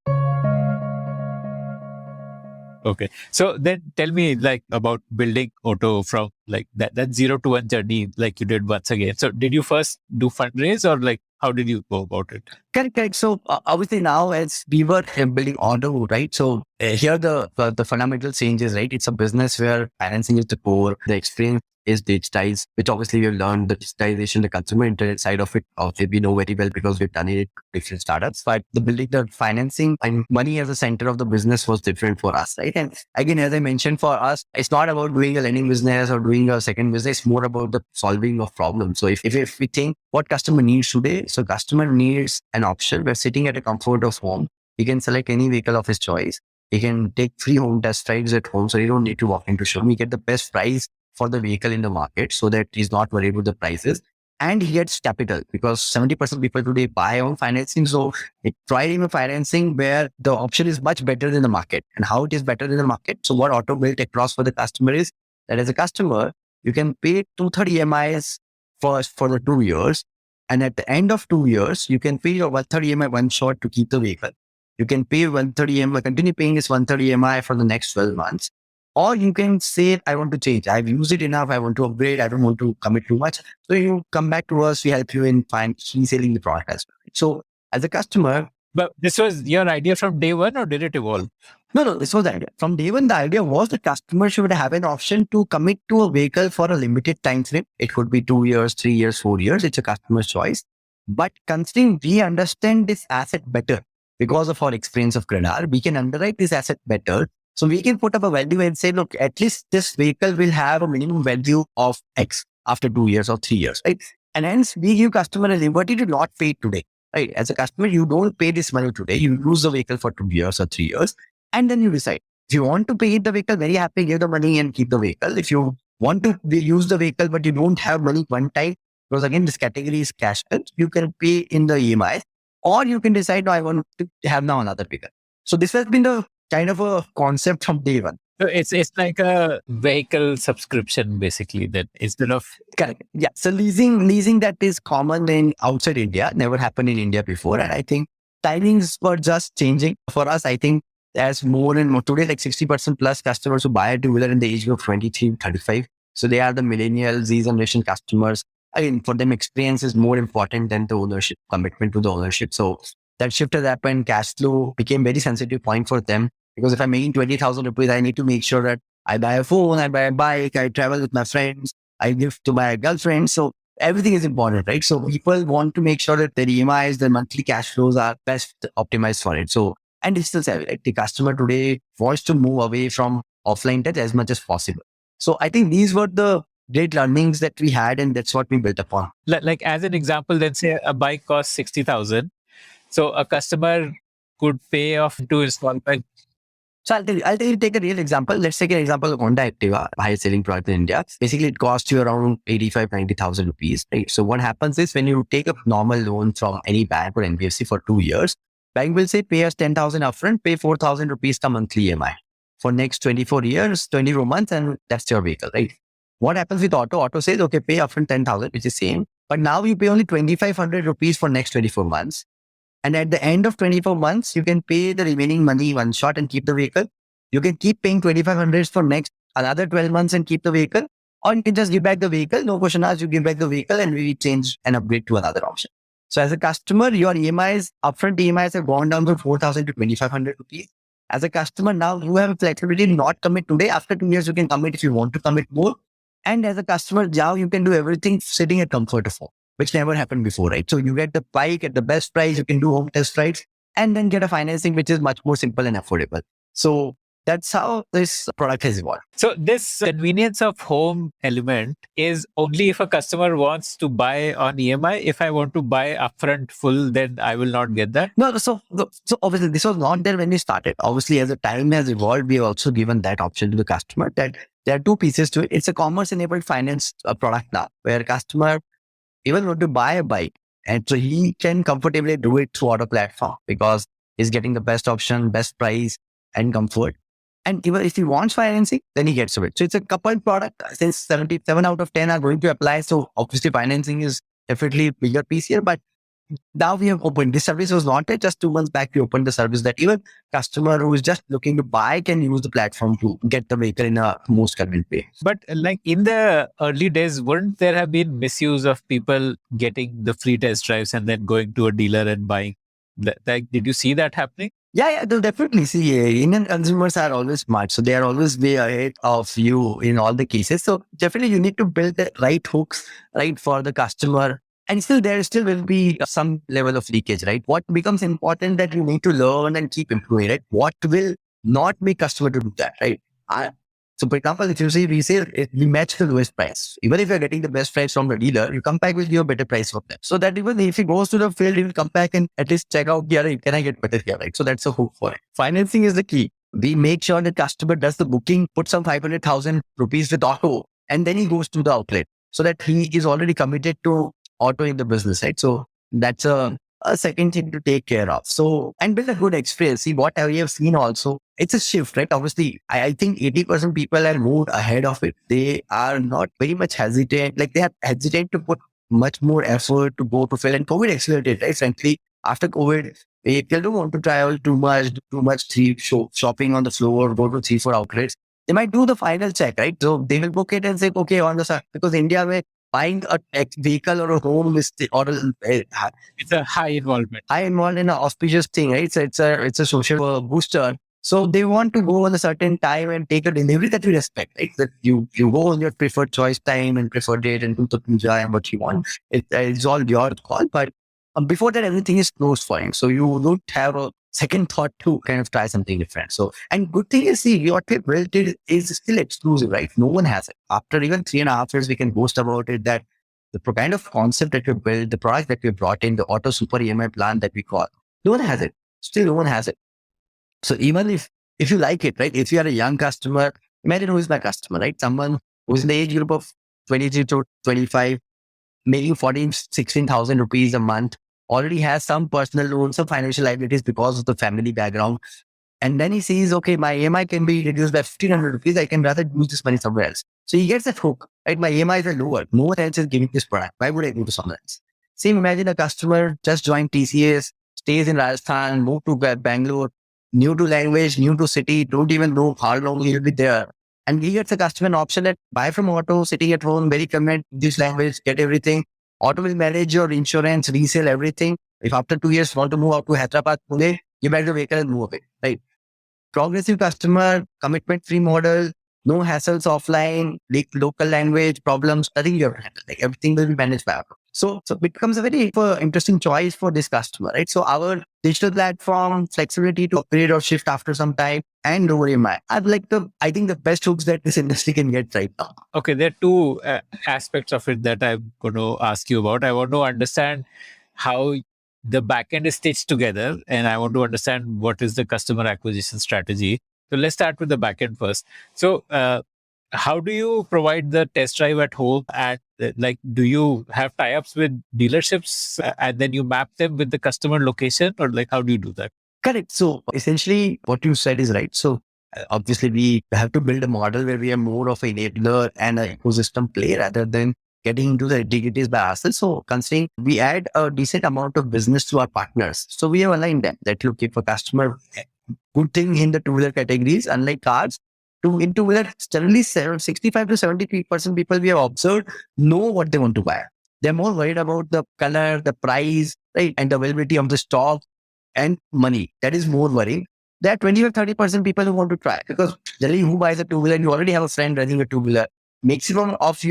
Okay. So then tell me like about building Auto from like that 0 to 1 journey like you did once again. So did you first do fundraise, or like how did you go about it? Correct. So obviously now as we were building Auto, right? So here the fundamental changes, right? It's a business where financing is the core, the experience is digitized, which obviously we've learned the digitization, the consumer internet side of it. Obviously we know very well because we've done it in different startups, but the building the financing and money as a center of the business was different for us, right? And again, as I mentioned, for us, it's not about doing a lending business or doing a second business, more about the solving of problems. So if we think what customer needs today, so customer needs an option where sitting at a comfort of home, he can select any vehicle of his choice. He can take free home test drives at home, so you don't need to walk into showroom. He get the best price for the vehicle in the market so that he's not worried about the prices. And he gets capital because 70% of people today buy on financing. So it tried him a financing where the option is much better than the market. And how it is better than the market? So what Auto built across for the customer is that as a customer, you can pay 2/3 EMIs first for the 2 years. And at the end of 2 years, you can pay your 1/3 EMI one shot to keep the vehicle. You can pay 1/3 EMI, continue paying this 1/3 EMI for the next 12 months. Or you can say, I want to change. I've used it enough. I want to upgrade. I don't want to commit too much. So you come back to us. We help you in reselling the product as well. So as a customer. But this was your idea from day one, or did it evolve? No, this was the idea. From day one, the idea was the customer should have an option to commit to a vehicle for a limited time frame. It could be 2 years, 3 years, 4 years. It's a customer's choice. But considering we understand this asset better because of our experience of CredR, we can underwrite this asset better. So we can put up a value and say, look, at least this vehicle will have a minimum value of X after 2 years or 3 years, right? And hence we give customer a liberty to not pay today. right? As a customer, you don't pay this money today. You use the vehicle for 2 years or 3 years, and then you decide. If you want to pay the vehicle, very happy, give the money and keep the vehicle. If you want to use the vehicle, but you don't have money one time, because again, this category is cash, you can pay in the EMI, or you can decide, no, I want to have now another vehicle. So this has been the kind of a concept from day one. So it's like a vehicle subscription, basically, that instead of Correct. Yeah. So leasing that is common in outside India, never happened in India before. And I think timings were just changing for us. I think as more and more today, like 60% plus customers who buy a two-wheeler in the age of 23, 35. So they are the millennial Z generation customers. I mean, for them, experience is more important than the ownership, commitment to the ownership. So that shift has happened. Cash flow became very sensitive point for them, because if I'm making 20,000 rupees, I need to make sure that I buy a phone, I buy a bike, I travel with my friends, I give to my girlfriend. So everything is important, right? So people want to make sure that their EMIs, their monthly cash flows are best optimized for it. So, and digital savvy, right? The customer today wants to move away from offline touch as much as possible. So I think these were the great learnings that we had, and that's what we built upon. like as an example, then say a bike costs 60,000. So a customer could pay off 2 installments. So I'll tell you, take a real example. Let's take an example of Honda Activa, highest selling product in India. Basically, it costs you around 85, 90,000 rupees, right? So what happens is when you take a normal loan from any bank or NBFC for 2 years, bank will say, pay us 10,000 upfront, pay 4,000 rupees ka monthly EMI for next 24 years, 24 months, and that's your vehicle, right? What happens with Auto? Auto says, okay, pay upfront 10,000, which is same, but now you pay only 2,500 rupees for next 24 months. And at the end of 24 months, you can pay the remaining money one shot and keep the vehicle. You can keep paying 2,500 for next another 12 months and keep the vehicle. Or you can just give back the vehicle. No question asked, you give back the vehicle and we change and upgrade to another option. So as a customer, your EMIs, upfront EMIs have gone down from 4,000 to 2,500 rupees. As a customer, now you have a flexibility to not commit today. After 2 years, you can commit if you want to commit more. And as a customer, now you can do everything sitting at comfort of home, which never happened before, right? So you get the bike at the best price, you can do home test rides, and then get a financing, which is much more simple and affordable. So that's how this product has evolved. So this convenience of home element is only if a customer wants to buy on EMI. If I want to buy upfront full, then I will not get that. No, so obviously this was not there when we started. Obviously, as the time has evolved, we have also given that option to the customer, that there are two pieces to it. It's a commerce-enabled finance product now, where a customer even want to buy a bike, and so he can comfortably do it through Auto platform because he's getting the best option, best price, and comfort. And even if he wants financing, then he gets it. So it's a coupled product. Since 77 out of 10 are going to apply, so obviously financing is definitely a bigger piece here. But now we have opened this service. Was not there just 2 months back. We opened the service that even customer who is just looking to buy can use the platform to get the vehicle in a most convenient way. But like in the early days, wouldn't there have been misuse of people getting the free test drives and then going to a dealer and buying? Like, did you see that happening? Yeah, they'll definitely see. Indian consumers are always smart, so they are always way ahead of you in all the cases. So definitely, you need to build the right hooks, right, for the customer. And there still will be some level of leakage, right? What becomes important that you need to learn and keep improving, right? What will not make customer to do that, right? So, for example, if you say resale, we match the lowest price. Even if you're getting the best price from the dealer, you come back with your better price from them. So that even if he goes to the field, he will come back and at least check out, yeah, can I get better here, right? So that's a hook for it. Financing is the key. We make sure the customer does the booking, put some 500,000 rupees with Auto, and then he goes to the outlet so that he is already committed to Auto in the business, right? So that's a second thing to take care of. So, and build a good experience. See, what we have seen also, it's a shift, right? Obviously, I think 80% people are moved ahead of it. They are not very much hesitant. Like they are hesitant to put much more effort to go to fill, and COVID accelerated, right? Frankly, after COVID, people don't want to travel too much shopping on the floor, go to 3-4 outlets. They might do the final check, right? So they will book it and say, okay, on the side, because India, where buying a vehicle or a home is It's a high involvement. high involved in an auspicious thing, right? So it's a social booster. So they want to go on a certain time and take a delivery that we respect, right? That you go on your preferred choice time and preferred date and do the puja and what you want. It's all your call. But before that, everything is closed for him. So you don't have a second thought to kind of try something different. So, and good thing is, see, what we built it is still exclusive, right? No one has it. After even 3.5 years, we can boast about it that the kind of concept that we built, the product that we brought in, the auto super EMI plan that we call, no one has it. Still, no one has it. So even if you like it, right? If you are a young customer, imagine who is my customer, right? Someone who's in the age group of 23 to 25, making 14, 16,000 rupees a month, already has some personal loans, some financial liabilities because of the family background. And then he sees, okay, my EMI can be reduced by 1,500 rupees. I can rather use this money somewhere else. So he gets that hook, right? My EMIs are lower. No one else is giving this product. Why would I go to someone else? Same, imagine a customer just joined TCS, stays in Rajasthan, moved to Bangalore, new to language, new to city, don't even know how long he'll be there. And he gets a customer option that buy from Auto, sitting at home, very convenient, this language, get everything. Auto will manage your insurance, resell everything. If after 2 years you want to move out to Hyderabad, Pune, you buy the vehicle and move away, right? Progressive customer, commitment-free model, no hassles offline, local language problems, nothing you have to handle. Like everything will be managed by Auto. So it becomes a very interesting choice for this customer, right? So our digital platform, flexibility to upgrade or shift after some time, and lower EMI. I think the best hooks that this industry can get right now. Okay, there are two aspects of it that I'm going to ask you about. I want to understand how the backend is stitched together, and I want to understand what is the customer acquisition strategy. So let's start with the backend first. So how do you provide the test drive at home? And do you have tie-ups with dealerships and then you map them with the customer location, or how do you do that? Correct. So essentially what you said is right. So obviously we have to build a model where we are more of an enabler and an ecosystem play rather than getting into the integrities by ourselves. So considering we add a decent amount of business to our partners. So we have aligned them that look, if a customer, good thing in the two-wheeler categories, unlike cars, in two-wheeler, generally 65 to 73% people we have observed know what they want to buy. They're more worried about the color, the price, right, and the availability of the stock and money. That is more worrying. There are 25-30% people who want to try, because generally who buys a two-wheeler, you already have a friend running a two-wheeler. Maximum of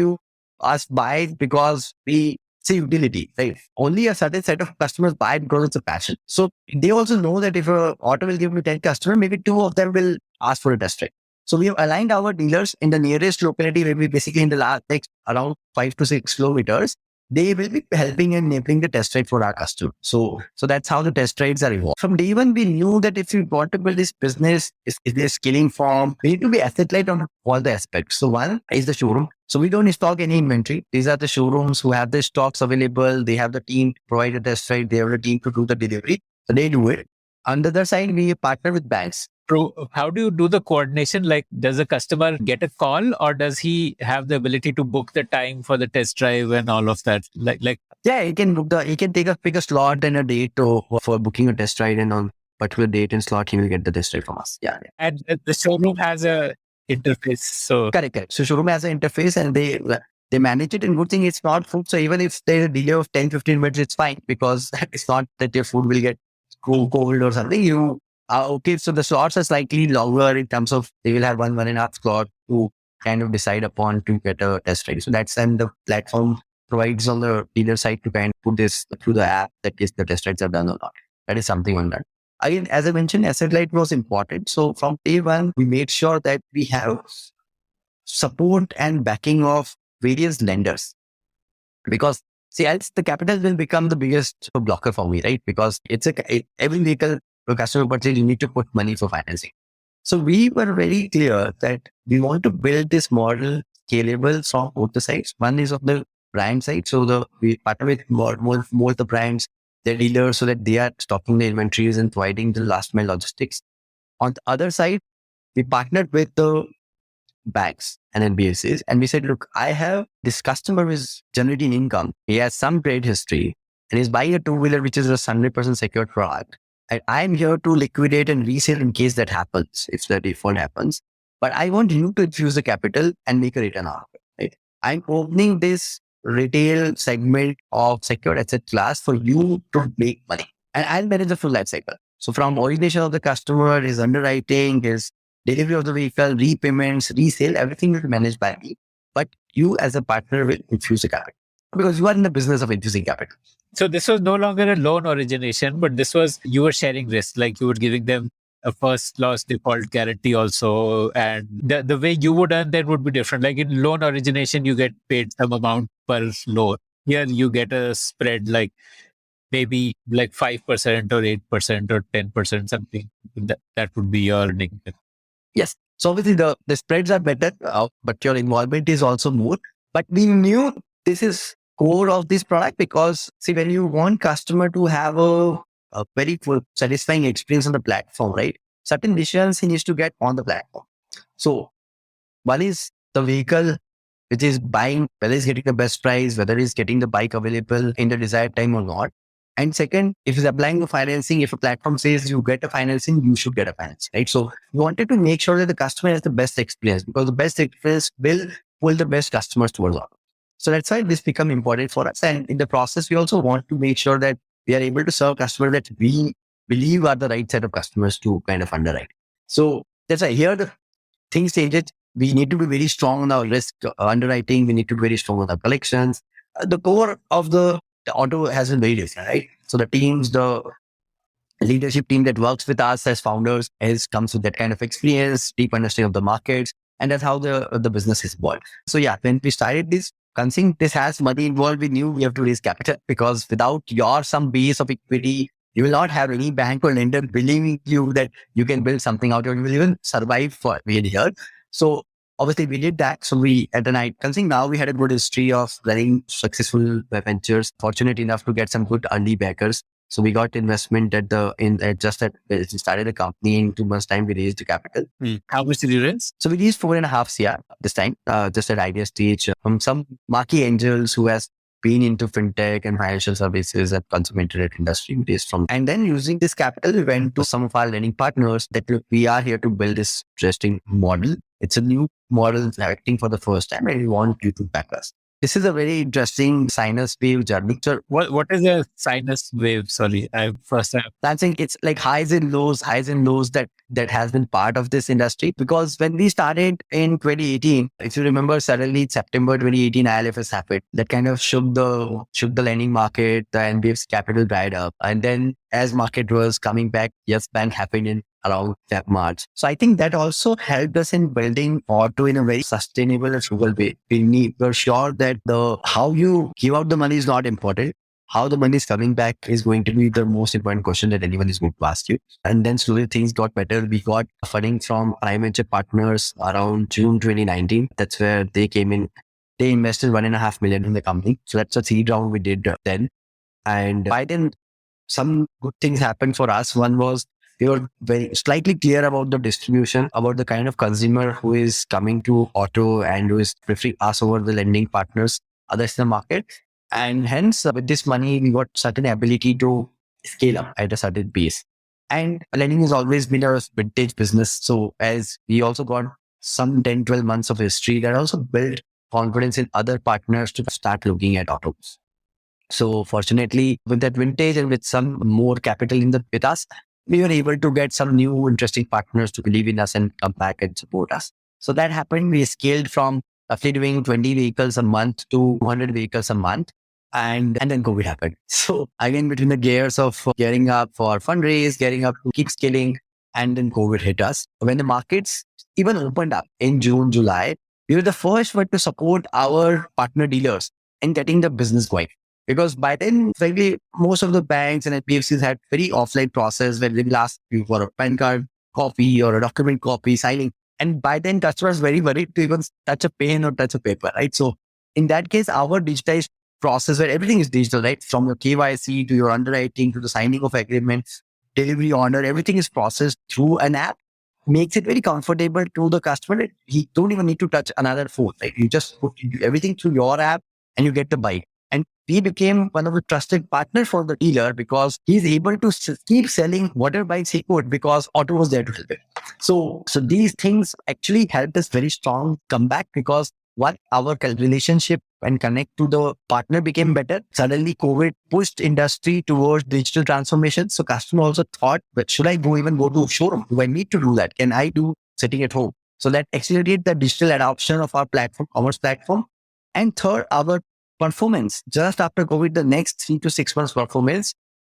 us buy because we see utility, right? Only a certain set of customers buy because it's a passion. So they also know that if an auto will give me 10 customers, maybe 2 of them will ask for a test drive. So we have aligned our dealers in the nearest locality where we basically in the last around 5 to 6 kilometers, they will be helping and enabling the test drive for our customers. So that's how the test drives are evolved. From day one, we knew that if we want to build this business, is there scaling form? We need to be asset light on all the aspects. So one is the showroom. So we don't stock any inventory. These are the showrooms who have the stocks available. They have the team to provide a test drive. They have the team to do the delivery. So they do it. On the other side, we partner with banks. How do you do the coordination? Does the customer get a call, or does he have the ability to book the time for the test drive and all of that? Yeah, he can pick a slot and a date for booking a test drive, and on particular date and slot, he will get the test drive from us. Yeah. And the showroom has a interface. So correct. So showroom has an interface and they manage it. And good thing it's not food. So even if there's a delay of 10-15 minutes, it's fine, because it's not that your food will get cold or something. Okay, so the slots are slightly longer in terms of they will have 1.5 slot to kind of decide upon to get a test drive. So that's when the platform provides on the dealer side to kind of put this through the app that is the test drives are done or not. That is something on that. Again, as I mentioned, asset light was important. So from day one, we made sure that we have support and backing of various lenders, because else the capital will become the biggest blocker for me, right? Because every vehicle for customer purchase, you need to put money for financing. So we were very clear that we want to build this model scalable from both the sides. One is on the brand side. So we partner with more the brands, their dealers, so that they are stocking the inventories and providing the last mile logistics. On the other side, we partnered with the banks and NBFCs, and we said, look, I have this customer who is generating income. He has some trade history and he's buying a two-wheeler, which is a 100% secured product. And I'm here to liquidate and resell in case that happens, if the default happens. But I want you to infuse the capital and make a return out of it. Right? I'm opening this retail segment of secured asset class for you to make money. And I'll manage the full life cycle. So from origination of the customer, his underwriting, his delivery of the vehicle, repayments, resale, everything will be managed by me. But you as a partner will infuse the capital, because you are in the business of infusing capital. So this was no longer a loan origination, but this was, you were sharing risk, you were giving them a first loss default guarantee also. And the way you would earn that would be different. In loan origination, you get paid some amount per loan. here you get a spread like maybe like 5% or 8% or 10%, something. That would be your earning. Yes. So obviously the spreads are better, but your involvement is also more. But we knew this is core of this product because see, when you want customer to have a very full, satisfying experience on the platform, right? Certain decisions he needs to get on the platform. So one is the vehicle which is buying, whether he's getting the best price, whether he's getting the bike available in the desired time or not. And second, if he's applying for financing, if a platform says you get a financing, you should get a financing, right? So we wanted to make sure that the customer has the best experience because the best experience will pull the best customers towards us. So that's why this become important for us. And in the process, we also want to make sure that we are able to serve customers that we believe are the right set of customers to kind of underwrite. So that's why here the things change it. We need to be very strong on our risk underwriting. We need to be very strong on our collections. The core of the auto has been very different, right? So the teams, the leadership team that works with us as founders comes with that kind of experience, deep understanding of the markets, and that's how the business is born. So yeah, when we started this, considering this has money involved, we knew we have to raise capital because without your some base of equity, you will not have any bank or lender believing you that you can build something out or you will even survive for a year. So obviously we did that. So we at the night, considering now we had a good history of running successful ventures, fortunate enough to get some good early backers. So we got investment we started a company in 2 months time, we raised the capital. How much did you raise? So we raised 4.5 CR this time, just at idea stage from some marquee angels who has been into fintech and financial services and consumer internet industry. We raised from, and then using this capital, we went to some of our lending partners that look, we are here to build this interesting model. It's a new model acting for the first time and we want you to back us. This is a very interesting sinus wave journey. So What is a sinus wave? Sorry, I first time. I think it's like highs and lows that has been part of this industry. Because when we started in 2018, if you remember, suddenly September 2018, ILFS happened. That kind of shook the lending market. The NBFC capital dried up, and then as market was coming back, Yes Bank happened in around March. So I think that also helped us in building auto in a very sustainable and frugal way. We're sure that how you give out the money is not important. How the money is coming back is going to be the most important question that anyone is going to ask you. And then slowly things got better. We got funding from prime venture partners around June 2019. That's where they came in. They invested $1.5 million in the company. So that's a seed round we did then. And by then, some good things happened for us. One was we were very slightly clear about the distribution, about the kind of consumer who is coming to auto and who is preferring us over the lending partners, others in the market. And hence, with this money, we got certain ability to scale up at a certain pace. And lending has always been a vintage business. So as we also got some 10, 12 months of history, that also built confidence in other partners to start looking at autos. So fortunately, with that vintage and with some more capital with us, we were able to get some new interesting partners to believe in us and come back and support us. So that happened. We scaled from roughly doing 20 vehicles a month to 100 vehicles a month. And then COVID happened. So again, between the gears of gearing up for fundraise, gearing up to keep scaling, and then COVID hit us. When the markets even opened up in June, July, we were the first one to support our partner dealers in getting the business going. Because by then, frankly, most of the banks and NBFCs had very offline process where they will ask you for a PAN card copy or a document copy, signing. And by then, customers were very worried to even touch a pen or touch a paper, right? So in that case, our digitized process where everything is digital, right? From your KYC to your underwriting to the signing of agreements, delivery order, everything is processed through an app, makes it very comfortable to the customer. He don't even need to touch another phone. Like you just put everything through your app and you get the bike. And we became one of the trusted partners for the dealer because he's able to keep selling whatever bikes he could because auto was there to help him. So these things actually helped us very strong comeback because our relationship and connect to the partner became better. Suddenly COVID pushed industry towards digital transformation. So customer also thought, but should I even go to showroom? Do I need to do that? Can I do sitting at home? So that accelerated the digital adoption of our platform, commerce platform. And third, our performance just after COVID, the next 3 to 6 months performance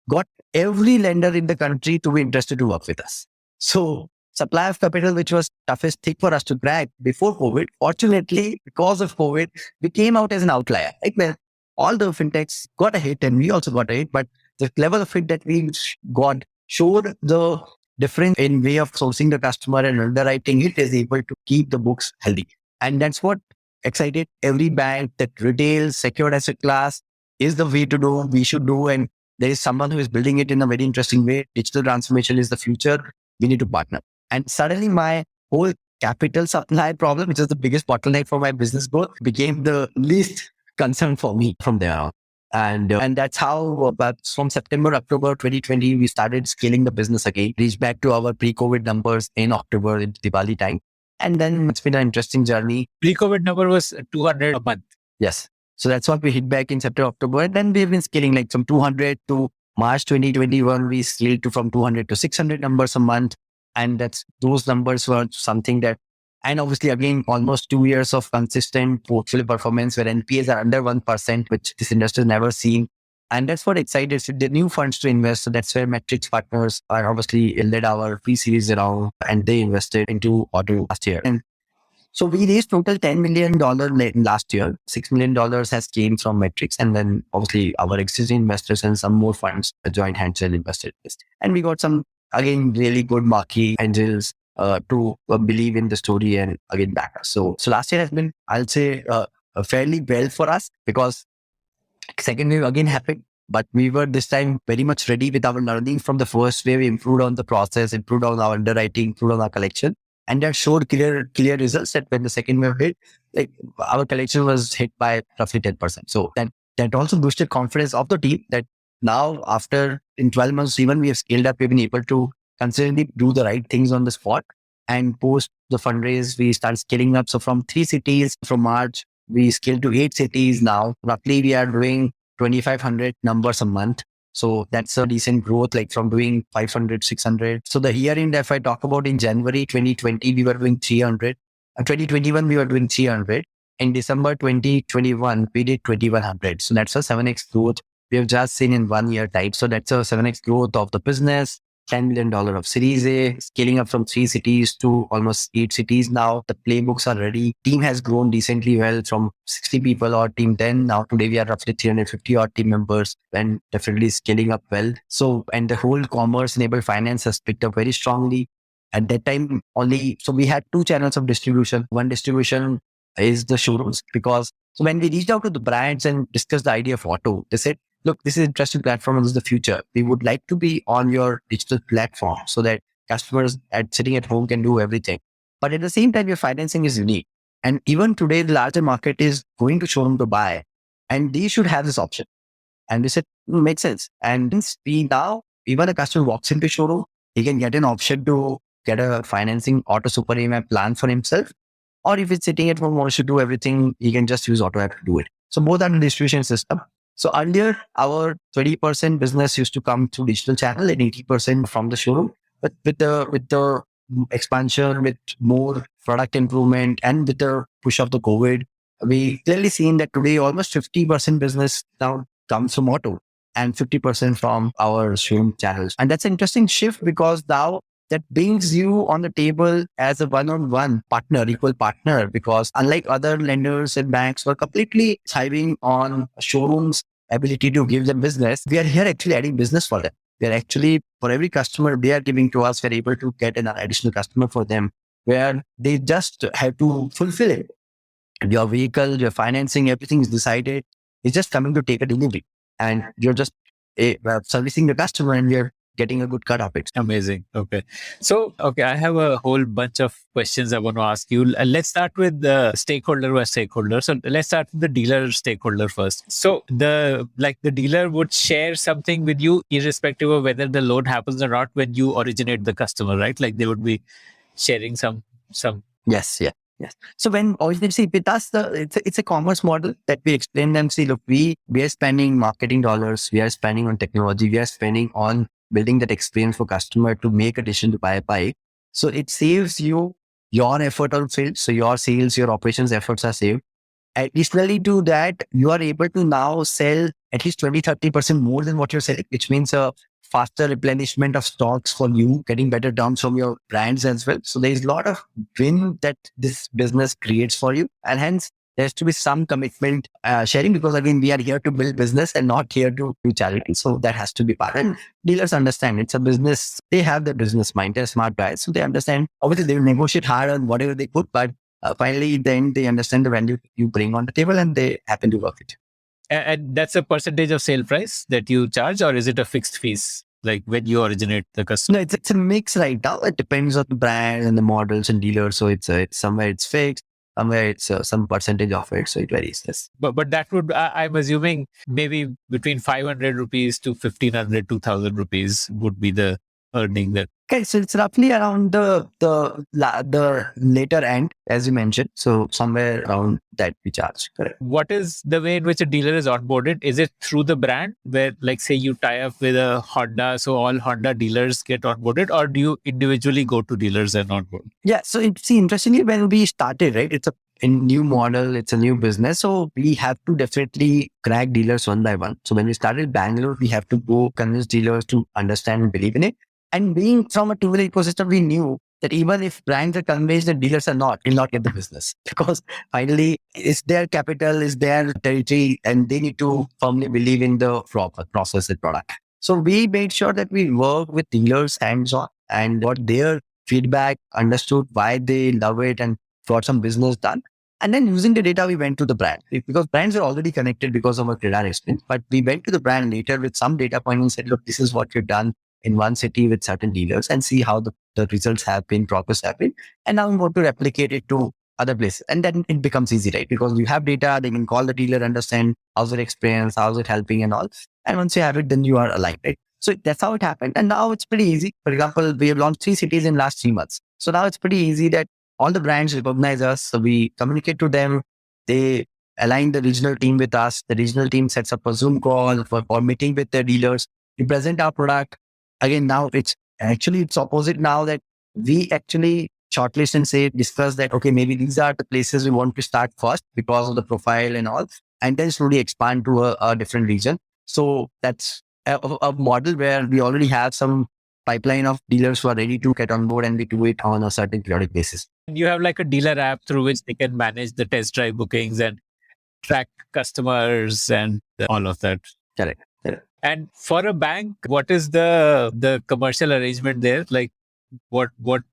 got every lender in the country to be interested to work with us. So supply of capital, which was toughest thing for us to crack before COVID, fortunately, because of COVID, we came out as an outlier. Like, well, all the fintechs got a hit and we also got a hit, but the level of hit that we got showed the difference in way of sourcing the customer and underwriting it is able to keep the books healthy. And that's what excited every bank that retail secured asset class is the way to do, we should do. And there is someone who is building it in a very interesting way. Digital transformation is the future. We need to partner. And suddenly my whole capital supply problem, which is the biggest bottleneck for my business growth, became the least concern for me from there on. And that's how from September, October 2020, we started scaling the business again, reached back to our pre-COVID numbers in October, in Diwali time. And then it's been an interesting journey. Pre-COVID number was 200 a month. Yes. So that's what we hit back in September, October. And then we've been scaling like from 200 to March 2021, we scaled to from 200 to 600 numbers a month. And those numbers were something that, and obviously again, almost 2 years of consistent portfolio performance where NPAs are under 1%, which this industry has never seen. And that's what excited the new funds to invest. So that's where Metrics Partners are obviously led our pre-series around, and they invested into Auto last year. And so we raised total $10 million last year. $6 million has came from Metrics. And then obviously our existing investors and some more funds joined hands and invested this. And we got some, again, really good marquee angels to believe in the story and again back us. So last year has been, I'll say, fairly well for us because second wave again happened. But we were this time very much ready with our learning from the first wave, improved on the process, improved on our underwriting, improved on our collection. And that showed clear results that when the second wave hit, like our collection was hit by roughly 10%. So that also boosted confidence of the team that now after in 12 months, even we have scaled up, we've been able to consistently do the right things on the spot. And post the fundraise, we start scaling up. So from 3 cities from March, we scaled to 8 cities now. Roughly we are doing 2,500 numbers a month. So that's a decent growth, like from doing 500, 600. So the year end, if I talk about in January 2020, we were doing 300. 2021, we were doing 300. In December 2021, we did 2,100. So that's a 7x growth we have just seen in 1 year time. So that's a 7x growth of the business. $10 million of Series A, scaling up from 3 cities to almost 8 cities now. The playbooks are ready. Team has grown decently well from 60 people or team 10. Now today we are roughly 350 odd team members and definitely scaling up well. So, and the whole commerce enabled finance has picked up very strongly. At that time only, so we had 2 channels of distribution. One distribution is the showrooms because so when we reached out to the brands and discussed the idea of auto, they said, look, this is an interesting platform and this is the future. We would like to be on your digital platform so that customers sitting at home can do everything. But at the same time, your financing is unique. And even today, the larger market is going to showroom to buy and they should have this option. And we said, makes sense. And since we now, even a customer walks into showroom, he can get an option to get a financing auto super EMI plan for himself. Or if it's sitting at home, wants to do everything, he can just use auto app to do it. So both are the distribution system. So earlier, our 20% business used to come through digital channel and 80% from the showroom. But with the expansion, with more product improvement and with the push of the COVID, we clearly seen that today almost 50% business now comes from auto and 50% from our showroom channels. And that's an interesting shift because now that brings you on the table as a one-on-one partner, equal partner, because unlike other lenders and banks who are completely thriving on showrooms' ability to give them business, we are here actually adding business for them. We are actually, for every customer they are giving to us, we're able to get an additional customer for them where they just have to fulfill it. Your vehicle, your financing, everything is decided. It's just coming to take a delivery and you're just servicing the customer and you're getting a good cut of it. Amazing. Okay. So, I have a whole bunch of questions I want to ask you. Let's start with the stakeholder by stakeholder. So let's start with the dealer stakeholder first. So the dealer would share something with you irrespective of whether the loan happens or not when you originate the customer, right? Like they would be sharing some. Yes. So when obviously with us, it's a commerce model that we explain them. See, look, we are spending marketing dollars, we are spending on technology, we are spending on building that experience for customer to make a decision to buy a bike. So it saves you your effort on sales. So your sales, your operations efforts are saved. Additionally to that, you are able to now sell at least 20-30% more than what you're selling, which means a faster replenishment of stocks for you, getting better terms from your brands as well. So there's a lot of win that this business creates for you. And hence there has to be some commitment sharing, because again, we are here to build business and not here to do charity. So that has to be part. And dealers understand it's a business. They have the business mind. They're smart guys. So they understand. Obviously, they will negotiate hard on whatever they put, but finally, then they understand the value you bring on the table and they happen to work it. And that's a percentage of sale price that you charge, or is it a fixed fees? Like when you originate the customer? No, it's a mix right now. It depends on the brand and the models and dealers. So it's somewhere it's fixed, somewhere it's some percentage of it. So it varies. Yes. But that would, I'm assuming maybe between 500 rupees to 1500, 2000 rupees would be the earning that. Okay, so it's roughly around the later end, as you mentioned. So somewhere around that we charge. Correct. What is the way in which a dealer is onboarded? Is it through the brand where, like, say you tie up with a Honda, so all Honda dealers get onboarded, or do you individually go to dealers and onboard? Yeah. So interestingly, when we started, right, it's a new model, it's a new business. So we have to definitely crack dealers one by one. So when we started Bangalore, we have to go convince dealers to understand and believe in it. And being from a two-wheeler ecosystem, we knew that even if brands are convinced that dealers are not, will not get the business, because finally it's their capital, it's their territory, and they need to firmly believe in the process and product. So we made sure that we work with dealers hands-on and got their feedback, understood why they love it, and got some business done. And then using the data, we went to the brand, because brands are already connected because of our CredR experience. But we went to the brand later with some data point and said, look, this is what you've done in one city with certain dealers, and see how the results have been, progress have been. And now we want to replicate it to other places. And then it becomes easy, right? Because you have data, they can call the dealer, understand how's their experience, how's it helping and all. And once you have it, then you are aligned, right? So that's how it happened. And now it's pretty easy. For example, we have launched 3 cities in last 3 months. So now it's pretty easy that all the brands recognize us. So we communicate to them. They align the regional team with us. The regional team sets up a Zoom call or meeting with their dealers. We present our product. Again, now it's opposite now, that we actually shortlist and discuss that, okay, maybe these are the places we want to start first because of the profile and all, and then slowly expand to a different region. So that's a model where we already have some pipeline of dealers who are ready to get on board, and we do it on a certain periodic basis. You have like a dealer app through which they can manage the test drive bookings and track customers and all of that. Correct. And for a bank, what is the commercial arrangement there? Like, what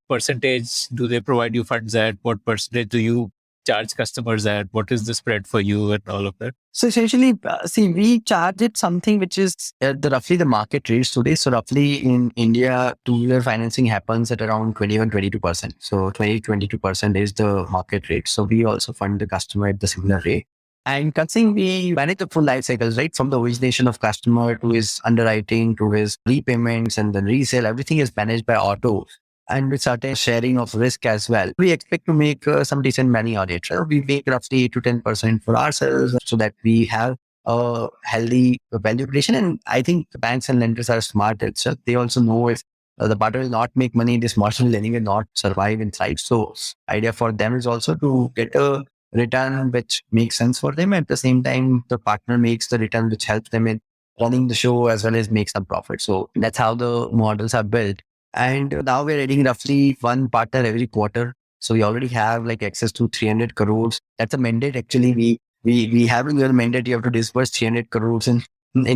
percentage do they provide you funds at? What percentage do you charge customers at? What is the spread for you and all of that? So essentially, we charge it something which is roughly the market rates today. So roughly in India, two-wheeler financing happens at around 21-22%. So 20-22% is the market rate. So we also fund the customer at the similar rate. And considering we manage the full life cycles, right? From the origination of customer to his underwriting to his repayments and then resale, everything is managed by Auto, and with certain sharing of risk as well. We expect to make some decent money on it. Right? We make roughly 8 to 10% for ourselves so that we have a healthy value creation. And I think the banks and lenders are smart itself. They also know if the partner will not make money, this model will anyway not survive and thrive. So idea for them is also to get a return which makes sense for them. At the same time, the partner makes the return which helps them in running the show as well as make some profit. So that's how the models are built. And now we're adding roughly one partner every quarter. So we already have like access to 300 crores. That's a mandate. Actually, we have a mandate. You have to disburse 300 crores in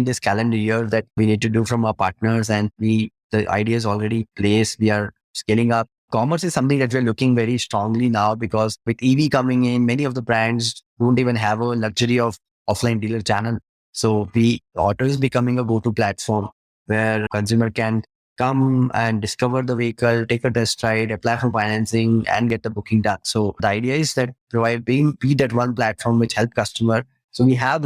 this calendar year that we need to do from our partners. And the idea is already placed. We are scaling up. Commerce is something that we're looking very strongly now, because with EV coming in, many of the brands don't even have a luxury of offline dealer channel. So Auto is becoming a go-to platform where consumer can come and discover the vehicle, take a test ride, apply for financing, and get the booking done. So the idea is that be that one platform which help customer. So we have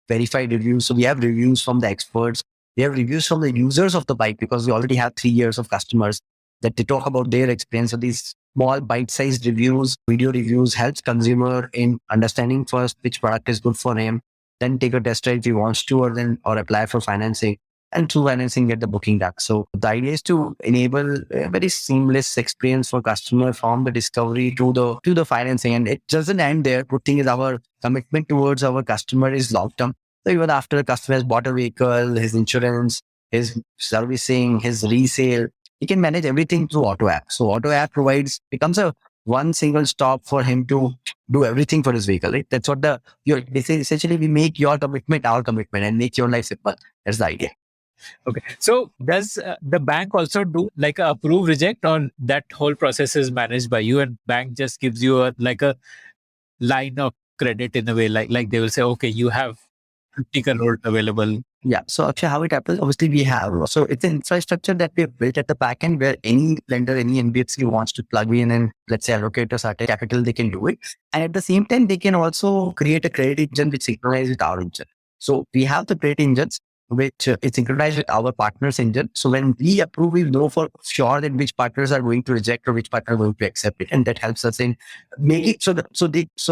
verified reviews. So we have reviews from the experts. We have reviews from the users of the bike, because we already have 3 years of customers that they talk about their experience. So these small bite-sized reviews, video reviews helps consumer in understanding first which product is good for him, then take a test drive if he wants to, or apply for financing, and through financing get the booking done. So the idea is to enable a very seamless experience for customer from the discovery to the financing. And it doesn't end there. Good thing is our commitment towards our customer is long term. So even after the customer has bought a vehicle, his insurance, his servicing, his resale, he can manage everything through Auto app. So Auto app becomes a one single stop for him to do everything for his vehicle. Right? That's what they say essentially we make your commitment our commitment and make your life simple. That's the idea. Okay. So does the bank also do like a approve reject, or that whole process is managed by you and bank just gives you a line of credit in a way, like they will say, okay, you have 50 crore available. Yeah. So actually how it happens, obviously we have, so it's an infrastructure that we have built at the back end where any lender, any NBFC wants to plug in and let's say allocate a certain capital, they can do it. And at the same time, they can also create a credit engine which synchronizes with our engine. So we have the credit engines which is synchronized with our partners engine. So when we approve, we know for sure that which partners are going to reject or which partner are going to accept it. And that helps us in making so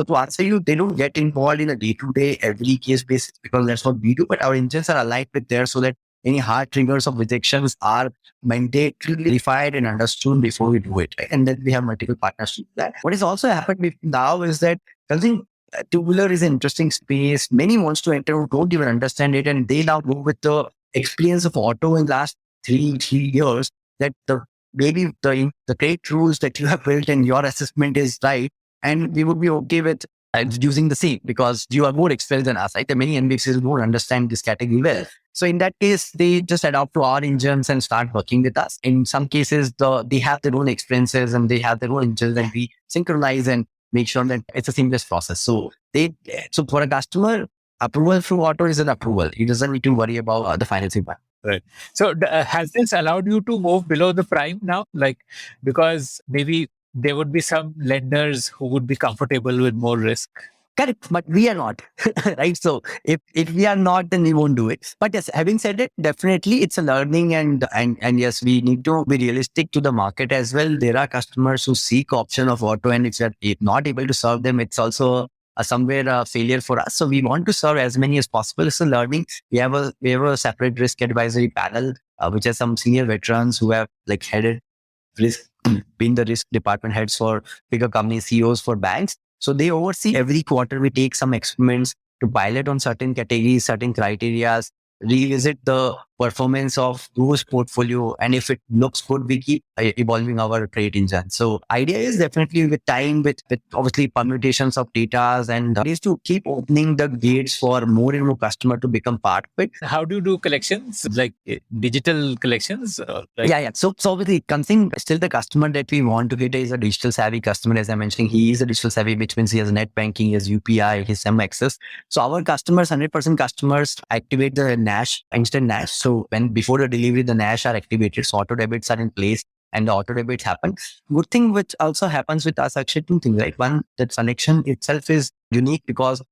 to answer you, they don't get involved in a day-to-day every case basis because that's what we do, but our engines are aligned with theirs so that any hard triggers of rejections are mandatorily verified and understood before we do it. Right? And then we have multiple partners to do that. What has also happened now is that I think two-wheeler is an interesting space. Many wants to enter who don't even understand it, and they now go with the experience of auto in the last three years that maybe the great rules that you have built and your assessment is right, and we would be okay with using the same because you are more experienced than us. Right? The many NBFCs don't understand this category well. So in that case, they just adopt to our engines and start working with us. In some cases, they have their own experiences and they have their own engines, and we synchronize and make sure that it's a seamless process. So for a customer, approval through auto is an approval. He doesn't need to worry about the financing part. Right. So has this allowed you to move below the prime now? Like, because maybe there would be some lenders who would be comfortable with more risk. Correct, but we are not, right? So if we are not, then we won't do it. But yes, having said it, definitely it's a learning and yes, we need to be realistic to the market as well. There are customers who seek option of auto, and if we are not able to serve them, it's also somewhere a failure for us. So we want to serve as many as possible. It's a learning. We have a separate risk advisory panel, which has some senior veterans who have like headed risk, been the risk department heads for bigger companies, CEOs for banks. So they oversee every quarter. We take some experiments to pilot on certain categories, certain criteria, revisit the performance of those portfolio. And if it looks good, we keep evolving our credit engine. So idea is definitely with time, with obviously permutations of data, and is to keep opening the gates for more and more customer to become part of it. How do you do collections? Like digital collections? Yeah. So obviously, something still the customer that we want to get is a digital savvy customer. As I mentioned, he is a digital savvy, which means he has net banking, he has UPI, he has some access. So our customers, 100% customers activate the NASH, instant NASH. So before the delivery, the NASH are activated. So auto debits are in place and the auto debits happen. Good thing which also happens with us, actually two things, right? One, that selection itself is unique because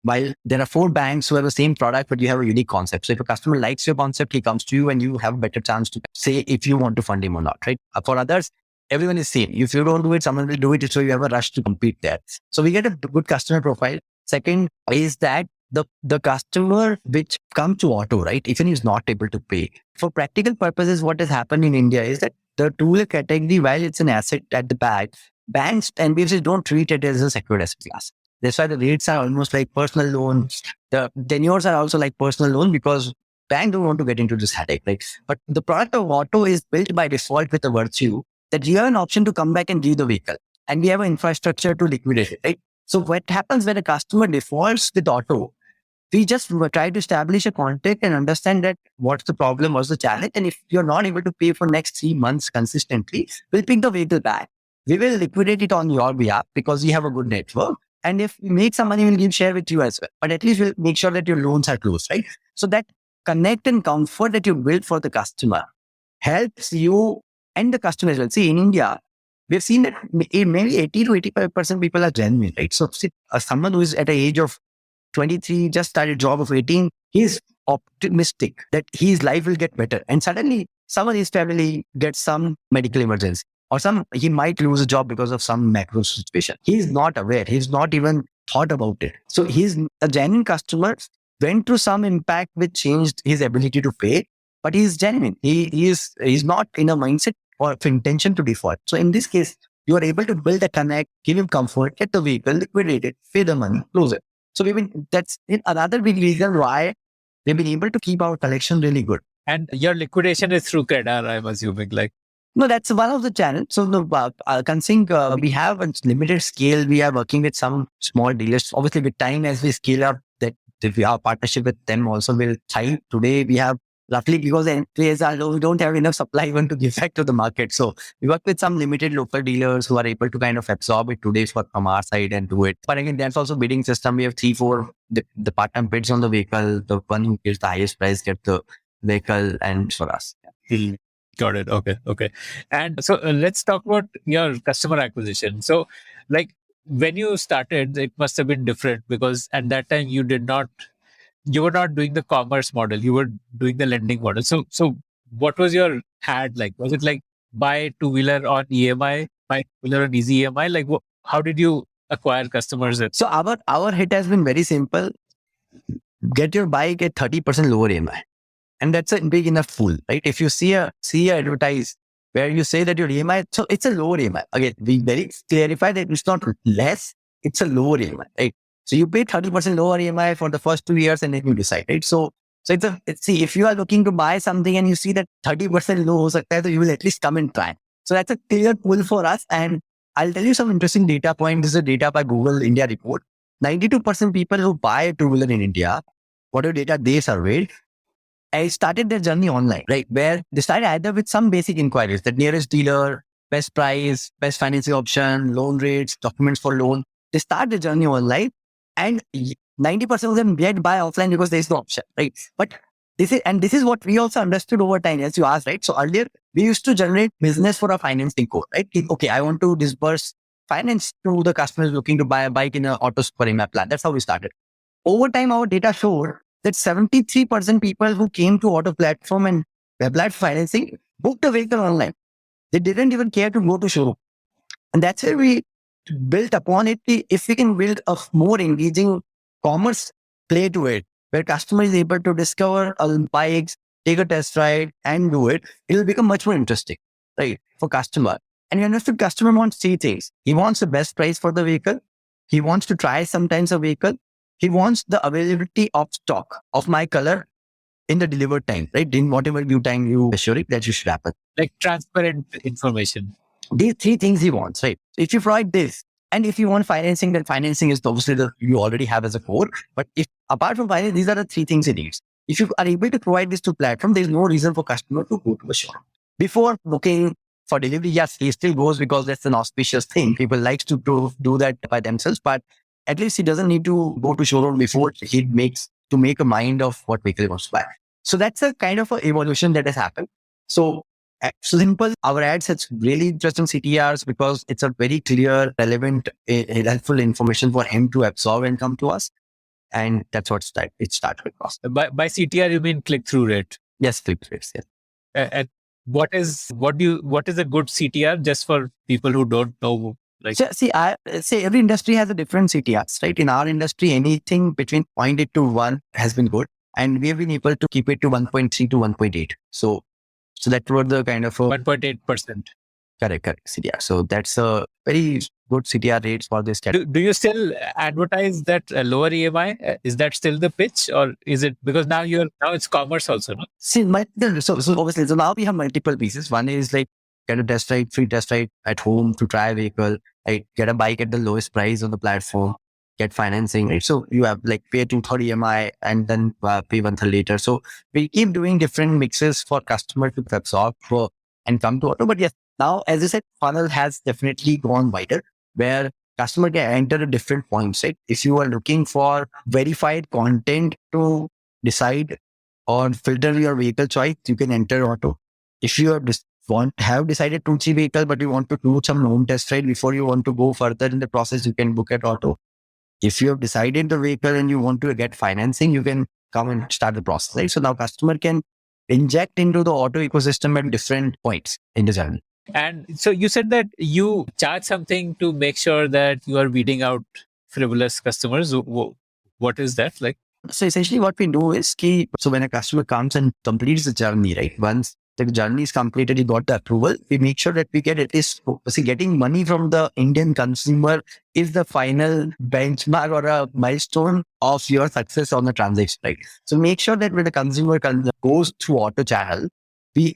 while there are 4 banks who have the same product, but you have a unique concept. So if a customer likes your concept, he comes to you and you have a better chance to say if you want to fund him or not, right? For others, everyone is same. If you don't do it, someone will do it. So you have a rush to compete there. So we get a good customer profile. Second is that the customer which come to auto, right? Even he's not able to pay. For practical purposes, what has happened in India is that the two-wheeler category, while it's an asset at the back, banks and NBFCs don't treat it as a secured asset class. That's why the rates are almost like personal loans. The tenures are also like personal loan because banks don't want to get into this headache, right? But the product of auto is built by default with a virtue that you have an option to come back and give the vehicle. And we have an infrastructure to liquidate it, right? So what happens when a customer defaults with auto, we just try to establish a contact and understand that what's the problem, what's the challenge. And if you're not able to pay for next 3 months consistently, we'll pick the vehicle back. We will liquidate it on your behalf because we have a good network. And if we make some money, we'll share with you as well. But at least we'll make sure that your loans are closed, right? So that connect and comfort that you build for the customer helps you and the customer as well. See, in India, we've seen that maybe 80 to 85% people are genuine, right? So see, someone who is at the age of 23, just started a job of 18, he's optimistic that his life will get better. And suddenly someone in his family gets some medical emergency or he might lose a job because of some macro situation. He's not aware. He's not even thought about it. So he's a genuine customer, went through some impact which changed his ability to pay, but he's genuine. He's not in a mindset or intention to default. So in this case, you are able to build a connect, give him comfort, get the vehicle, liquidate it, pay the money, close it. So that's another big reason why we've been able to keep our collection really good. And your liquidation is through CredR, I'm assuming, like. No, that's one of the channels. So the considering we have a limited scale, we are working with some small dealers. Obviously, with time as we scale up, that our partnership with them also will thrive. Today, we have roughly because the entries are low, we don't have enough supply even to give back to the market. So we work with some limited local dealers who are able to kind of absorb it today from our side and do it. But again, that's also bidding system. We have 3-4 the partner bids on the vehicle. The one who gets the highest price gets the vehicle, and for us. Got it. Okay. And so let's talk about your customer acquisition. So, like when you started, it must have been different because at that time you were not doing the commerce model, you were doing the lending model. So what was your ad like? Was it like buy two-wheeler on EMI, buy two-wheeler on easy EMI? Like how did you acquire customers? So our hit has been very simple. Get your bike at 30% lower EMI. And that's a big enough pool, right? If you see a advertise where you say that your EMI, so it's a lower EMI. Again, we very clarify that it's not less, it's a lower EMI, right? So you pay 30% lower EMI for the first 2 years and then you decide, right? So see, if you are looking to buy something and you see that 30% low ho sakta hai, so you will at least come and try. So that's a clear pull for us. And I'll tell you some interesting data point. This is a data by Google India report. 92% people who buy a two-wheeler in India, whatever data they surveyed, I started their journey online, right? Where they started either with some basic inquiries, the nearest dealer, best price, best financing option, loan rates, documents for loan. They start the journey online, and 90% of them yet buy offline because there is no option, right? But this is what we also understood over time, as you asked, right? So earlier we used to generate business for a financing code, right? Okay, I want to disburse finance to the customers looking to buy a bike in an auto super EMI plan. That's how we started. Over time, our data showed that 73% people who came to auto platform and applied for financing booked a vehicle online. They didn't even care to go to showroom. And that's where we built upon it. If we can build a more engaging commerce play to it, where customer is able to discover bikes, take a test ride and do it, it will become much more interesting, right? For customer. And you understood customer wants 3 things. He wants the best price for the vehicle. He wants to try sometimes a vehicle. He wants the availability of stock of my color in the delivered time, right? In whatever due time you assure it that you should happen. Like transparent information. These 3 things he wants, right? If you provide this, and if you want financing, then financing is obviously you already have as a core. But if apart from finance, these are the 3 things he needs. If you are able to provide this to platform, there is no reason for customer to go to a shop. Before booking for delivery, yes, he still goes because that's an auspicious thing. People like to do that by themselves, but at least he doesn't need to go to showroom before he make a mind of what vehicle he wants to buy. So that's a kind of a evolution that has happened. So simple, our ads has really interesting CTRs because it's a very clear, relevant, helpful information for him to absorb and come to us. And that's what it started with us. By CTR, you mean click-through rate? Yes, click-through rates, yes. And what is a good CTR just for people who don't know? Like, so, see, I say every industry has a different CTRs, right? In our industry, anything between 0.8 to 1 has been good. And we have been able to keep it to 1.3 to 1.8. So that was the kind of 1.8%. Correct, CTR. So that's a very good CTR rates for this category. Do you still advertise that lower EMI? Is that still the pitch, or is it because now it's commerce also? No? See, so obviously, so now we have multiple pieces. One is like get a test ride, free test ride at home to try a vehicle, right? Get a bike at the lowest price on the platform, get financing, right? So you have like pay 2/3 EMI and then pay 1/3 later. So we keep doing different mixes for customer to absorb and come to auto. But yes, now, as I said, funnel has definitely gone wider where customer can enter at different points, right? If you are looking for verified content to decide or filter your vehicle choice, you can enter auto. If you have decided 2-3 vehicle, but you want to do some home test ride before you want to go further in the process, you can book at auto. If you have decided the vehicle and you want to get financing, you can come and start the process, right? So now customer can inject into the auto ecosystem at different points in the journey. And so you said that you charge something to make sure that you are weeding out frivolous customers. What is that like? So essentially what we do is so when a customer comes and completes the journey, right? Once the journey is completed, you got the approval, we make sure that we get at least, getting money from the Indian consumer is the final benchmark or a milestone of your success on the transaction, right? So make sure that when the consumer goes through auto channel,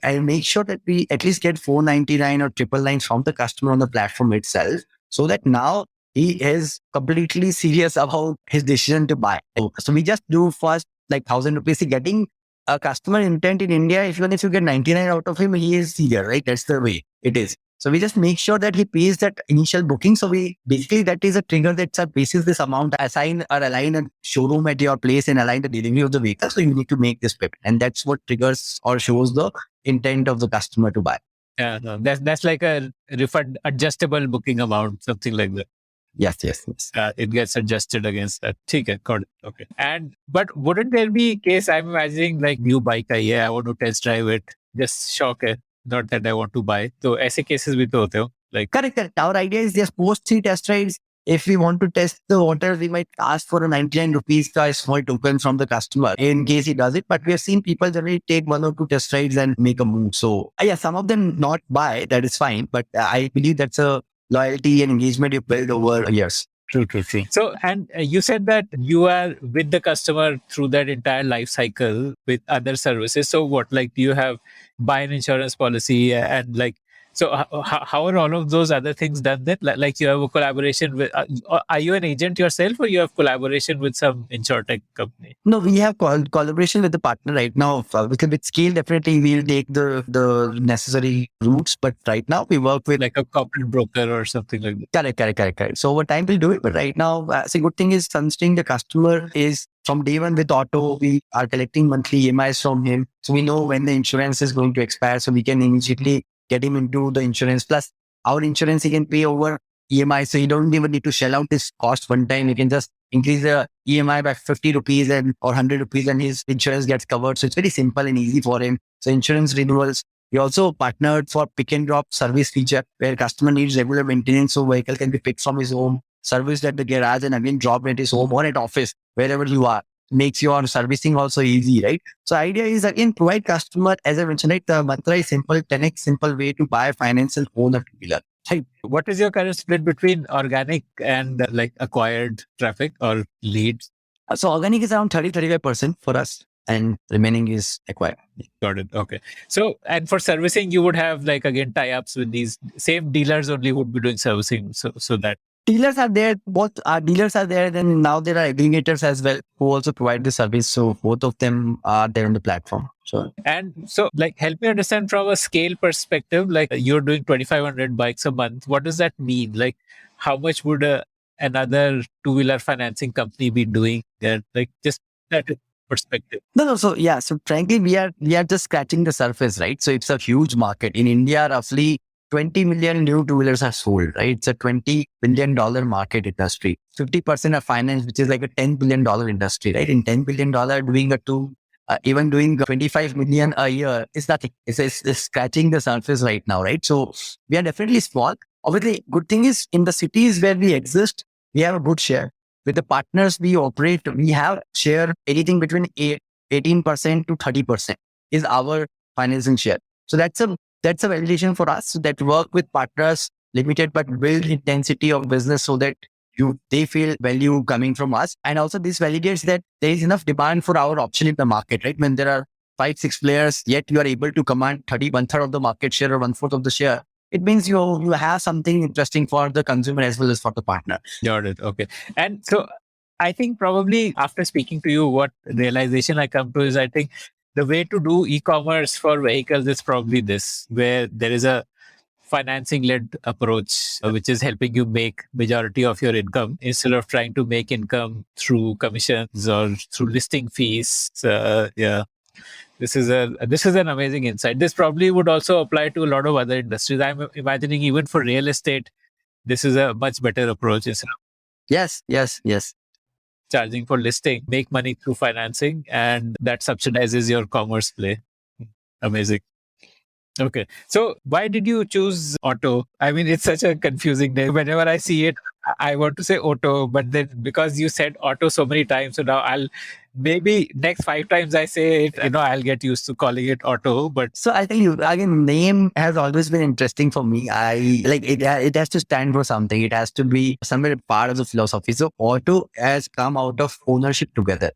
I make sure that we at least get 499 or 999 from the customer on the platform itself, so that now he is completely serious about his decision to buy. So we just do first like 1,000 rupees. Getting a customer intent in India, even if you get 99 out of him, he is eager, right? That's the way it is. So we just make sure that he pays that initial booking. So we basically, that is a trigger that's a basis this amount, assign or align a showroom at your place and align the delivery of the vehicle. So you need to make this payment. And that's what triggers or shows the intent of the customer to buy. Yeah, no, that's like a refund adjustable booking amount, something like that. Yes. It gets adjusted against that. Okay, got it. Okay. But wouldn't there be case, I'm imagining like new bike, I want to test drive it, just shock it, not that I want to buy. So ऐसे cases भी तो होते हो, like Correct. Our idea is just post 3 test rides. If we want to test the water, we might ask for a 99 rupees a small token from the customer in case he does it. But we have seen people generally take 1 or 2 test rides and make a move. So yeah, some of them not buy, that is fine. But I believe that's a loyalty and engagement you build over years. True. So, and you said that you are with the customer through that entire life cycle with other services. So what, like, do you have buy an insurance policy and like, so how are all of those other things done then? Like you have a collaboration with, are you an agent yourself or you have collaboration with some insurtech company? No, we have collaboration with the partner right now. Because with scale, definitely we'll take the necessary routes. But right now we work with Like a corporate broker or something like that. Correct. So over time we'll do it. But right now, the good thing is considering the customer is from day one with Auto, we are collecting monthly EMIs from him. So we know when the insurance is going to expire. So we can immediately get him into the insurance. Plus our insurance, he can pay over EMI. So you don't even need to shell out this cost one time. You can just increase the EMI by 50 rupees or 100 rupees and his insurance gets covered. So it's very simple and easy for him. So insurance renewals. We also partnered for pick and drop service feature where customer needs regular maintenance. So vehicle can be picked from his home, serviced at the garage and again dropped at his home or at office, wherever you are. Makes your servicing also easy, right? So idea is again, provide customer, as I mentioned, right, the mantra is simple, 10x simple way to buy, finance and own a two-wheeler. Hey, what is your current split between organic and like acquired traffic or leads? So organic is around 30-35% for us and remaining is acquired. Got it. Okay. So, and for servicing, you would have like again tie-ups with these same dealers only would be doing servicing. So that Dealers are there, both our dealers are there, then now there are aggregators as well who also provide the service. So both of them are there on the platform. So like help me understand from a scale perspective, like you're doing 2,500 bikes a month. What does that mean? Like how much would another two-wheeler financing company be doing there? Like just that perspective. No. So yeah. So frankly, we are just scratching the surface, right? So it's a huge market in India. Roughly 20 million new two-wheelers are sold, right? It's a $20 billion market industry. 50% are finance, which is like a $10 billion industry, right? In $10 billion, doing even doing 25 million a year is nothing. It's scratching the surface right now, right? So we are definitely small. Obviously, good thing is in the cities where we exist, we have a good share. With the partners we operate, we have share anything between 18% to 30% is our financing share. So that's a validation for us that work with partners, limited but build intensity of business so that they feel value coming from us. And also this validates that there is enough demand for our option in the market, right? When there are 5-6 players, yet you are able to command 1/3 of the market share or 1/4 of the share. It means you have something interesting for the consumer as well as for the partner. Got it. Okay. And so I think probably after speaking to you, what realization I come to is I think the way to do e-commerce for vehicles is probably this, where there is a financing-led approach, which is helping you make majority of your income instead of trying to make income through commissions or through listing fees. Yeah, this is an amazing insight. This probably would also apply to a lot of other industries. I'm imagining even for real estate, this is a much better approach instead of Yes. charging for listing, make money through financing, and that subsidizes your commerce play. Amazing. Okay. So why did you choose Auto? I mean, it's such a confusing name. Whenever I see it, I want to say Auto, but then because you said Auto so many times, so now I'll maybe next 5 times I say it, I'll get used to calling it Auto. But So I tell you, again, name has always been interesting for me. I like it. It has to stand for something. It has to be somewhere part of the philosophy. So Auto has come out of ownership together.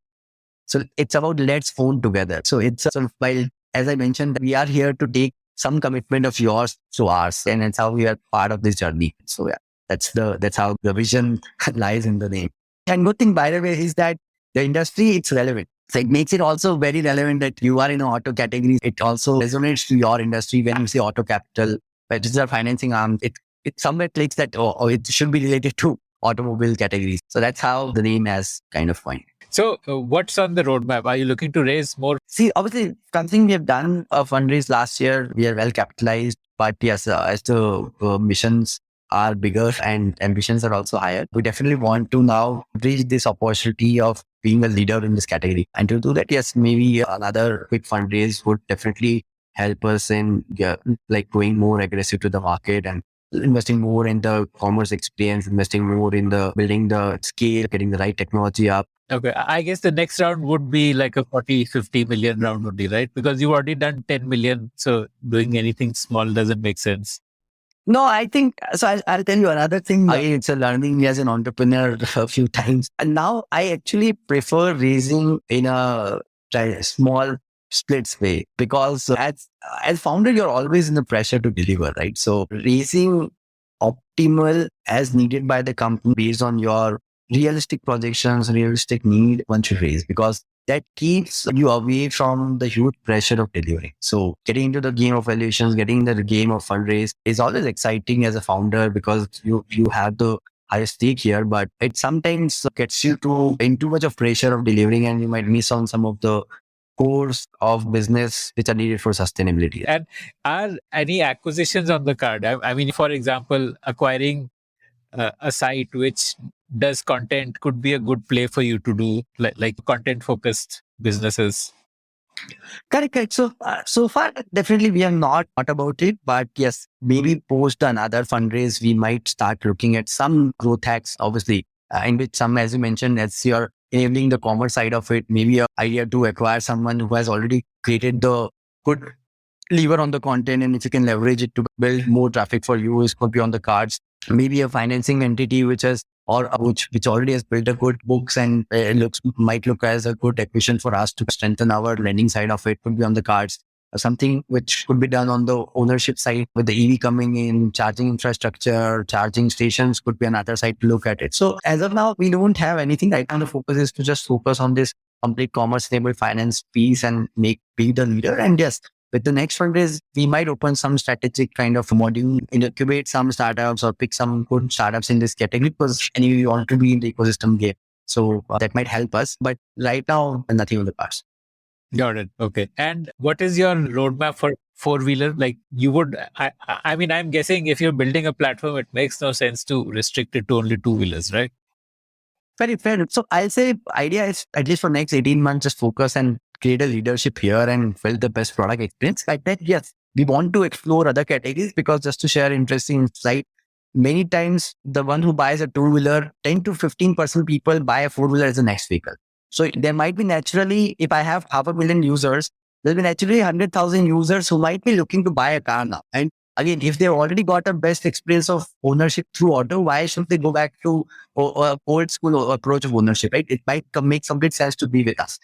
So it's about let's own together. So it's sort of while as I mentioned, we are here to take some commitment of yours to ours, and that's how we are part of this journey. So yeah, that's how the vision lies in the name. And good thing, by the way, is that the industry, it's relevant. So it makes it also very relevant that you are in an auto category. It also resonates to your industry when you say OTO Capital, which is our financing arm. It somewhere clicks that, it should be related to automobile categories. So that's how the name has kind of coined. So what's on the roadmap? Are you looking to raise more? See, obviously, something we have done a fundraise last year. We are well capitalized, but yes, as the missions are bigger and ambitions are also higher, we definitely want to now reach this opportunity of being a leader in this category. And to do that, yes, maybe another quick fundraise would definitely help us in like going more aggressive to the market and investing more in the commerce experience, investing more in the building the scale, getting the right technology up. Okay, I guess the next round would be like a 40-50 million round only, right? Because you've already done 10 million. So doing anything small doesn't make sense. No, I think so. I'll tell you another thing. It's a learning as an entrepreneur a few times. And now I actually prefer raising in a small splits way, because as founder, you're always in the pressure to deliver, right? So raising optimal as needed by the company based on your realistic projections, realistic need, one should raise, because that keeps you away from the huge pressure of delivering. So getting into the game of valuations, getting into the game of fundraise is always exciting as a founder, because you have the highest stake here, but it sometimes gets you in too much of pressure of delivering, and you might miss on some of the cores of business which are needed for sustainability. And are any acquisitions on the card? I mean, for example, acquiring a site which does content could be a good play for you to do, like content focused businesses. Correct. So far, definitely we have not thought about it, but yes, maybe post another fundraise, we might start looking at some growth hacks, obviously, in which some, as you mentioned, as you're enabling the commerce side of it, maybe an idea to acquire someone who has already created the good lever on the content, and if you can leverage it to build more traffic for you, it could be on the cards. Maybe a financing entity which already has built a good books, and might look as a good acquisition for us to strengthen our lending side of it, could be on the cards. Something which could be done on the ownership side with the EV coming in, charging infrastructure, charging stations could be another side to look at it. So as of now, we don't have anything. Right now, the focus is to just focus on this complete commerce enabled finance piece and be the leader. And yes, with the next fundraise, we might open some strategic kind of module, incubate some startups or pick some good startups in this category, because anyway, we want to be in the ecosystem game. So that might help us. But right now, nothing on the cards. Got it. Okay. And what is your roadmap for four-wheeler? Like you would, I mean, I'm guessing if you're building a platform, it makes no sense to restrict it to only two-wheelers, right? Very fair. So I'll say idea is, at least for next 18 months, just focus and create a leadership here and build the best product experience. Like that, yes, we want to explore other categories, because just to share interesting insight, many times the one who buys a two-wheeler, 10 to 15% people buy a four-wheeler as the next vehicle. So there might be naturally, if I have 500,000 users, there'll be naturally 100,000 users who might be looking to buy a car now. And again, if they've already got a best experience of ownership through auto, why should they go back to old school approach of ownership, right? It might make complete sense to be with us.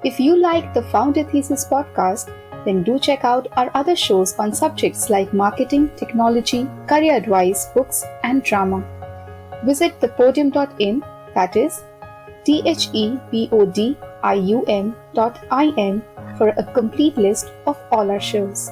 If you like the Founder Thesis podcast, then do check out our other shows on subjects like marketing, technology, career advice, books, and drama. Visit thepodium.in, that is thepodium.in, for a complete list of all our shows.